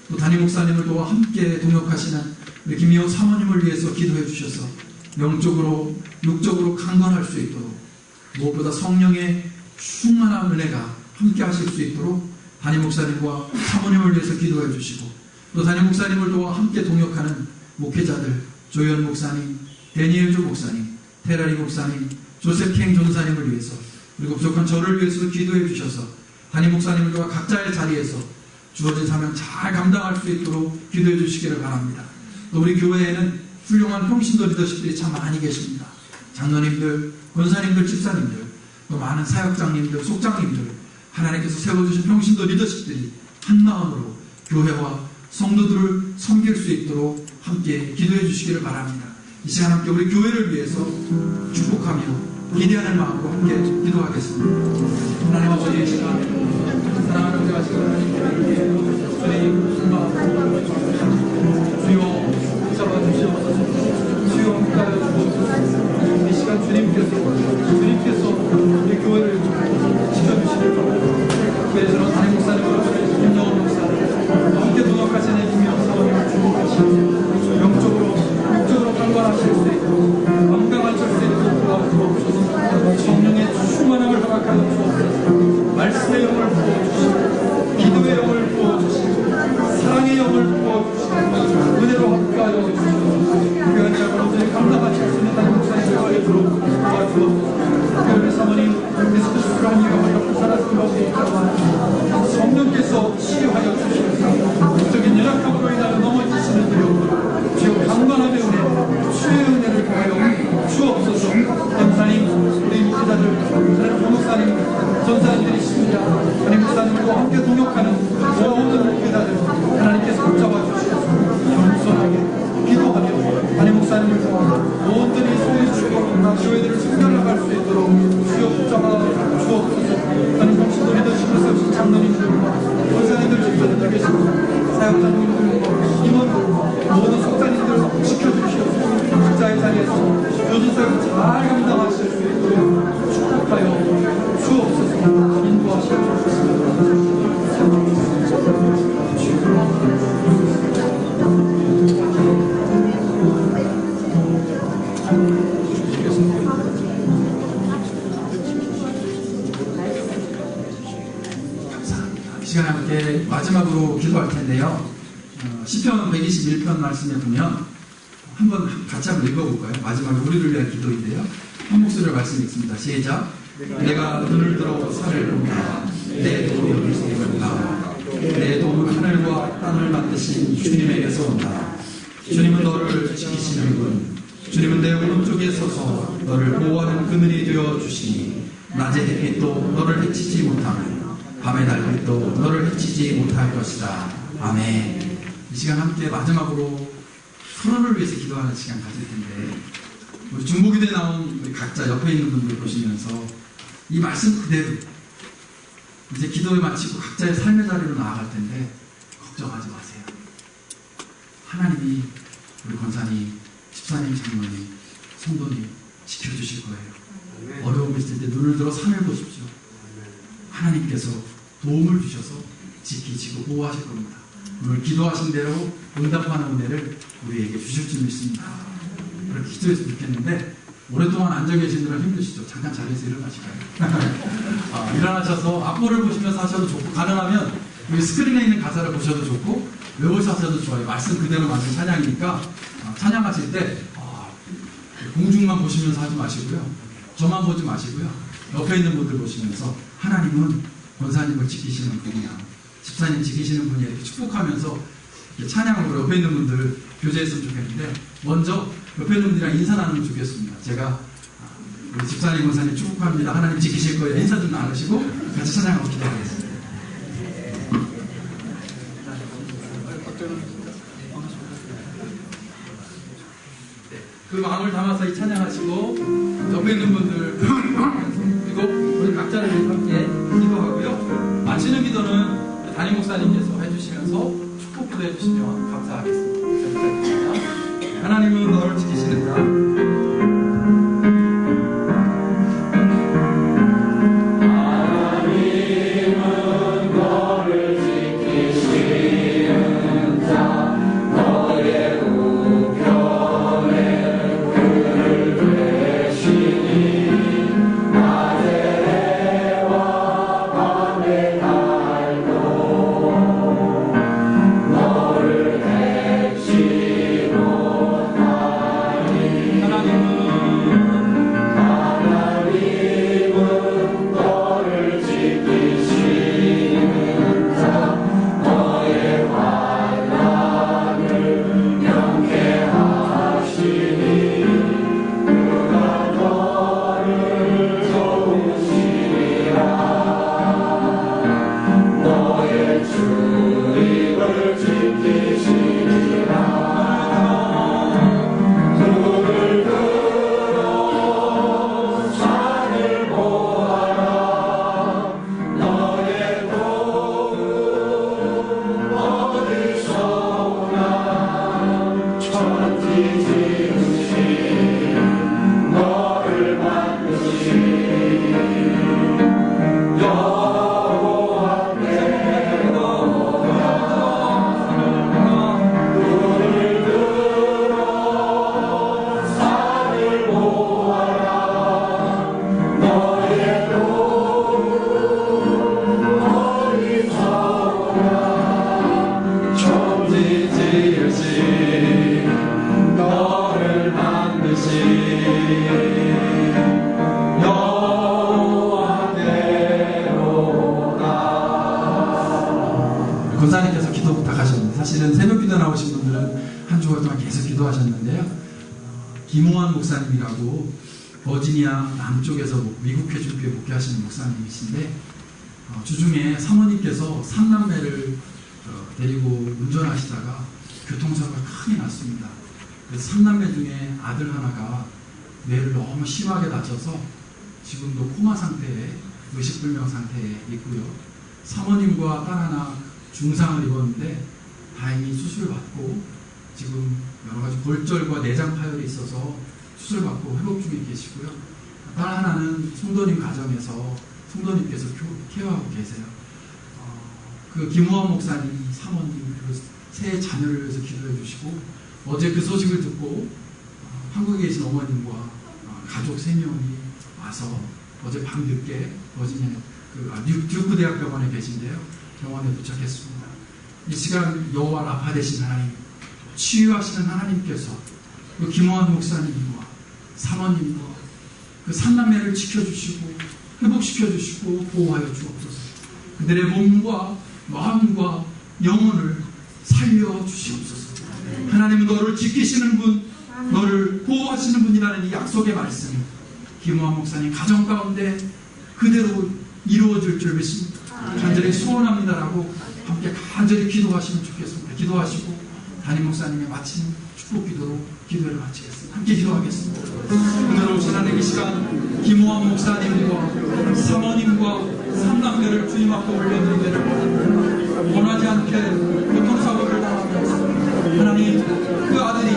또 담임 목사님을 또 함께 동역하시는 우리 김미영 사모님을 위해서 기도해 주셔서 영적으로 육적으로 강건할 수 있도록 무엇보다 성령의 충만한 은혜가 함께 하실 수 있도록 담임 목사님과 사모님을 위해서 기도해 주시고 또 담임 목사님을 또 함께 동역하는 목회자들 조현 목사님, 데니엘조 목사님, 테라리 목사님, 조셉 캥 전사님을 위해서 그리고 부족한 저를 위해서도 기도해 주셔서 담임 목사님들과 각자의 자리에서 주어진 사명 잘 감당할 수 있도록 기도해 주시기를 바랍니다. 또 우리 교회에는 훌륭한 평신도 리더십들이 참 많이 계십니다. 장로님들, 권사님들, 집사님들, 또 많은 사역장님들, 속장님들, 하나님께서 세워주신 평신도 리더십들이 한마음으로 교회와 성도들을 섬길 수 있도록 함께 기도해 주시기를 바랍니다. 이 시간 함께 우리 교회를 위해서 축복하며 기대하는 마음으로 함께 기도하겠습니다. 하나님 아버지, 사랑하는 우리 아시고 하나님 주님 마음으로 주여 붙잡아주시옵소서. 주여 함께하여 주옵소서. 이 시간 주님께서 우리 교회를 지켜주시길 바랍니다. 교회에서는 담임 목사님으로 김영훈 목사님 함께 동역하시는 김영훈 사모님을 축복하시고 영적으로 육적으로 강건하실 수 있고 건강하실 수 있도록 도와주옵소서. 성령의 충만함을 허락하여 주옵소서. 말씀의 영을 부어주시고 기도의 영을 부어주시고 사랑의 영을 부어주시고 은혜로 함께하여 주시옵소서. 귀한 자분들이 감당하실 수 있는 하나님 목사님을 도와주옵소서. 우리 사모님 계속해서 수고하며 어렵고 살았던 가운데 있다가 성령께서 치유하여 주시옵소서. 영적인 연약함으로 인하여 넘어지시는 일이 없도록 주여 강건함의 은혜, 주의 은혜를 더하여 주옵소서. 하나님 우리 목회자들, 하나님 부목사님, 전사님들이 있습니다. 하나님 목사님과 함께 동역하는 모든 목회자들 하나님께서 붙잡아 주시옵소서. 겸손하게 기도하며 하나님 목사님을 모든 이 소리 주고 교회들을 승결나갈 수 있도록 주여 붙잡아 주옵소서. 하나님 정신도 리더십을 세우신 장로님들과 권사님들, 집사님들 계시고 사역자님들과 임원들 모든 속자님들 지켜주시옵소서. 각자의 자리에서 교진사역을 잘 감당하실 수 있도록 축복하여 주옵소서. 인도하시옵소서. 이 시간에 함께 마지막으로 기도할 텐데요. 시편 121편 말씀에 보면 한번 같이 한번 읽어볼까요? 마지막에 우리를 위한 기도인데요. 한 목소리로 말씀 읽습니다. 시작. 내가 눈을 들어 산을 본다. 내 도움이 어디서 온다. 내 도움은 하늘과 땅을 만드신 주님에게서 온다. 주님은 너를 지키시는 분. 주님은 내 오른쪽에 서서 너를 보호하는 그늘이 되어 주시니 낮의 햇빛도 너를 해치지 못하며 밤의 달빛도 너를 해치지 못할 것이다. 아멘. 이 시간 함께 마지막으로 서로를 위해서 기도하는 시간 가질 텐데, 우리 중보기도에 나온 우리 각자 옆에 있는 분들 보시면서 이 말씀 그대로 이제 기도를 마치고 각자의 삶의 자리로 나아갈 텐데 걱정하지 마세요. 하나님이 우리 권사님, 집사님, 장로님, 성도님 지켜주실 거예요. 어려움이 있을 때 눈을 들어 산을 보십시오. 하나님께서 도움을 주셔서 지키시고 보호하실 겁니다. 오늘 기도하신 대로 응답하는 은혜를 우리에게 주실 줄 믿습니다. 그렇게 기도했으면 좋겠는데, 오랫동안 앉아 계신 분은 힘드시죠? 잠깐 자리에서 일어나실까요? 일어나셔서 앞볼을 보시면서 하셔도 좋고, 가능하면 여기 스크린에 있는 가사를 보셔도 좋고, 외우셔서 하셔도 좋아요. 말씀 그대로 만든 찬양이니까 찬양하실 때 공중만 보시면서 하지 마시고요. 저만 보지 마시고요. 옆에 있는 분들 보시면서 하나님은 권사님을 지키시는 분이야, 집사님 지키시는 분이야, 이렇게 축복하면서 이렇게 찬양으로 옆에 있는 분들 교제했으면 좋겠는데, 먼저 옆에 있는 분들이랑 인사 나누면 좋겠습니다. 제가 우리 집사님, 권사님 축복합니다, 하나님 지키실 거예요, 인사 좀 나누시고 같이 찬양하고 기도하겠습니다. 그 마음을 담아서 이 찬양하시고 옆에 있는 분들 그리고 우리 각자를 위해서 함께 기도하고요. 마치는 기도는 담임 목사님께서 해주시면서 축복기도 해주시면 감사하겠습니다. 하나님은 너를 지키시는다. 권사님께서 기도 부탁하셨는데, 사실은 새벽기도 나오신 분들은 한 주간 동안 계속 기도하셨는데요. 김호환 목사님이라고 버지니아 남쪽에서 미국 회중교회 목회하시는 목사님이신데, 주중에 사모님께서 3남매를 데리고 운전하시다가 교통사고가 크게 났습니다. 그래서 3남매 중에 아들 하나가 뇌를 너무 심하게 다쳐서 지금도 코마 상태에, 의식불명 상태에 있고요. 사모님과 딸 하나 중상을 입었는데 다행히 수술을 받고 지금 여러가지 골절과 내장 파열이 있어서 수술받고 회복 중에 계시고요. 딸 하나는 성도님 가정에서 성도님께서 케어하고 계세요. 그 김우환 목사님 사모님 그리고 새 자녀를 위해서 기도해 주시고, 어제 그 소식을 듣고 한국에 계신 어머님과 가족 3명이 와서 어제 밤늦게 버지니아 듀크 대학병원에 계신데요. 병원에 도착했습니다. 이 시간 여호와 라파 되신 하나님, 치유하시는 하나님께서 그 김호환 목사님과 사모님과 그 삼남매를 지켜주시고 회복시켜주시고 보호하여 주옵소서. 그들의 몸과 마음과 영혼을 살려주시옵소서. 하나님은 너를 지키시는 분, 너를 보호하시는 분이라는 이 약속의 말씀이 김호환 목사님 가정 가운데 그대로 이루어질 줄 믿습니다. 간절히 소원합니다라고 함께 간절히 기도하시면 좋겠습니다. 기도하시고 담임 목사님의 마친 축복 기도로 기도를 마치겠습니다. 함께 기도하겠습니다. 오늘 오신 하나님 이 시간 김호환 목사님과 사모님과 삼남매를 주님 앞에 올려드리기를 원하지 않게 교통사고를 당하면서 하나님 그 아들이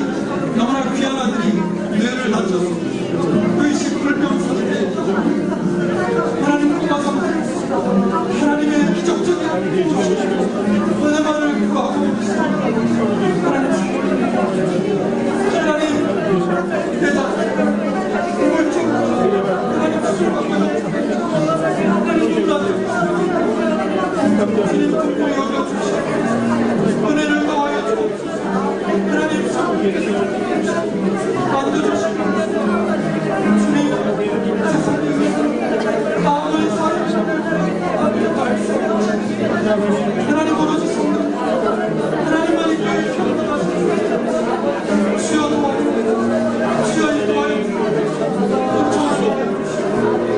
너무나 귀한 아들이 뇌를 다쳐서 의식불명 사실에 하나님 꿈마서 하나님의 기적적인 은혜만을 구하고 하나님 대답 물증 하나님 수고하고요 하나님 놀라주시고 주님 공포 여겨주시고 은혜를 더하여 주옵소서. 하나님 수고하시고 만져주시고 주님 세상에 마음을 사랑하시고 하나님 걸어주십니다. 하나님만이 교회를 경험하십니다. 주여 도와주옵소서. 주여 인도하여 주옵소서.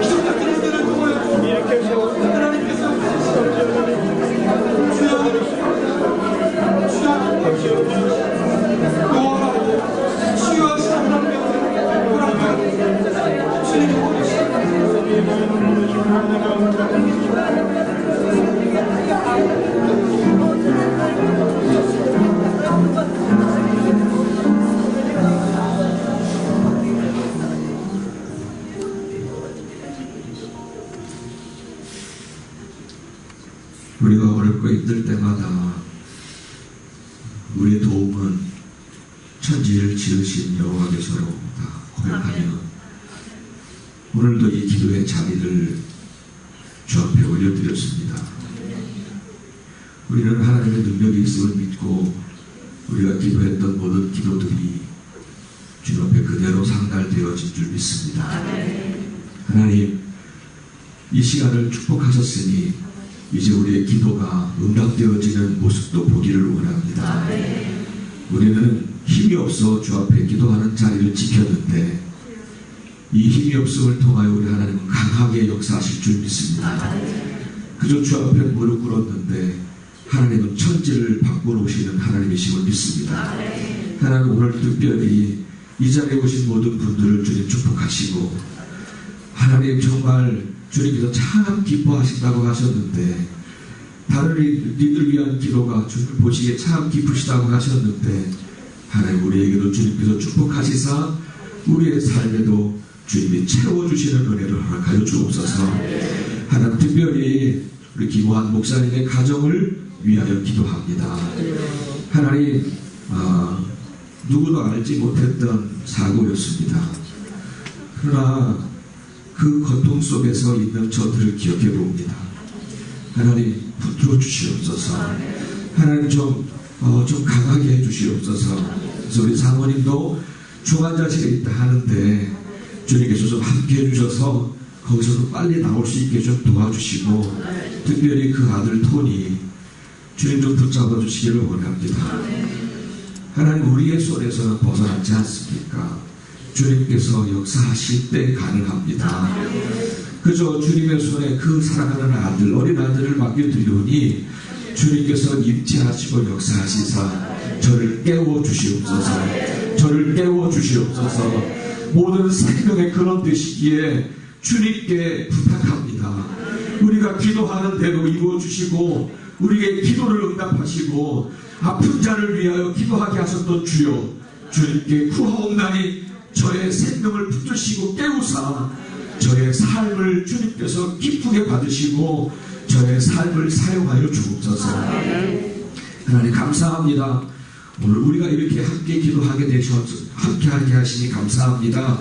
기적같은 은혜를 도와여 주옵소서. 하나님께서 주여 노하라고 치유하신 하나님의 허락하고 주님이 우리가 어렵고 힘들 때마다 우리의 도움은 천지를 지으신 여호와께서로 다 고백하며 오늘도 이 기도의 자리를 주 앞에 올려드렸습니다. 우리는 하나님의 능력이 있음을 믿고 우리가 기도했던 모든 기도들이 주 앞에 그대로 상달되어진 줄 믿습니다. 하나님, 이 시간을 축복하셨으니 이제 우리의 기도가 응답되어지는 모습도 보기를 원합니다. 우리는 힘이 없어 주 앞에 기도하는 자리를 지켰는데 이 힘이 없음을 통하여 우리 하나님은 강하게 역사하실 줄 믿습니다. 그저 주 앞에 무릎 꿇었는데 하나님은 천지를 바꿔놓으시는 하나님이심을 믿습니다. 하나님, 오늘 특별히 이 자리에 오신 모든 분들을 주님 축복하시고 하나님, 정말 주님께서 참 기뻐하신다고 하셨는데 다른 이들 위한 기도가 주님을 보시기에 참 기쁘시다고 하셨는데 하나님, 우리에게도 주님께서 축복하시사 우리의 삶에도 주님이 채워주시는 은혜를 허락하여 주옵소서. 하나님, 특별히 우리 김호환 목사님의 가정을 위하여 기도합니다. 하나님, 누구도 알지 못했던 사고였습니다. 그러나 그 고통 속에서 있는 저들을 기억해 봅니다. 하나님, 붙들어 주시옵소서. 하나님, 좀 강하게 해 주시옵소서. 그래서 우리 사모님도 중환자실에 있다 하는데 주님께서 좀 함께 해주셔서 거기서도 빨리 나올 수 있게 좀 도와주시고 특별히 그 아들 토니 주님 좀 붙잡아 주시기를 원합니다. 하나님, 우리의 손에서는 벗어나지 않습니까? 주님께서 역사하실 때 가능합니다. 그저 주님의 손에 그 사랑하는 아들, 어린 아들을 맡겨드리오니 주님께서 임재하시고 역사하시사 저를 깨워주시옵소서. 저를 깨워주시옵소서. 모든 생명의 그런 되시기에 주님께 부탁합니다. 우리가 기도하는 대로 이루어주시고 우리의 기도를 응답하시고 아픈 자를 위하여 기도하게 하셨던 주여, 주님께 구하옵나니 저의 생명을 붙드시고 깨우사 저의 삶을 주님께서 기쁘게 받으시고 저의 삶을 사용하여 주옵소서. 하나님, 감사합니다. 오늘 우리가 이렇게 함께 기도하게 되셔서 함께하게 하시니 감사합니다.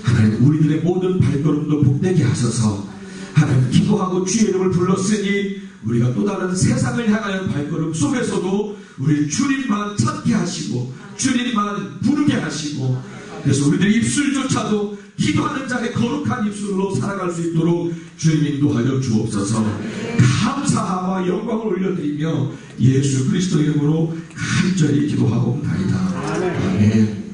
하나님, 우리들의 모든 발걸음도 복되게 하셔서 하나님, 기도하고 주의 이름을 불렀으니 우리가 또 다른 세상을 향하여 발걸음 속에서도 우리 주님만 찾게 하시고 주님만 부르게 하시고, 그래서 우리들 입술조차도 기도하는 자의 거룩한 입술로 살아갈 수 있도록 주님 인도하여 주옵소서. 감사와 영광을 올려드리며 예수 그리스도 이름으로 간절히 기도하옵나이다. 아멘.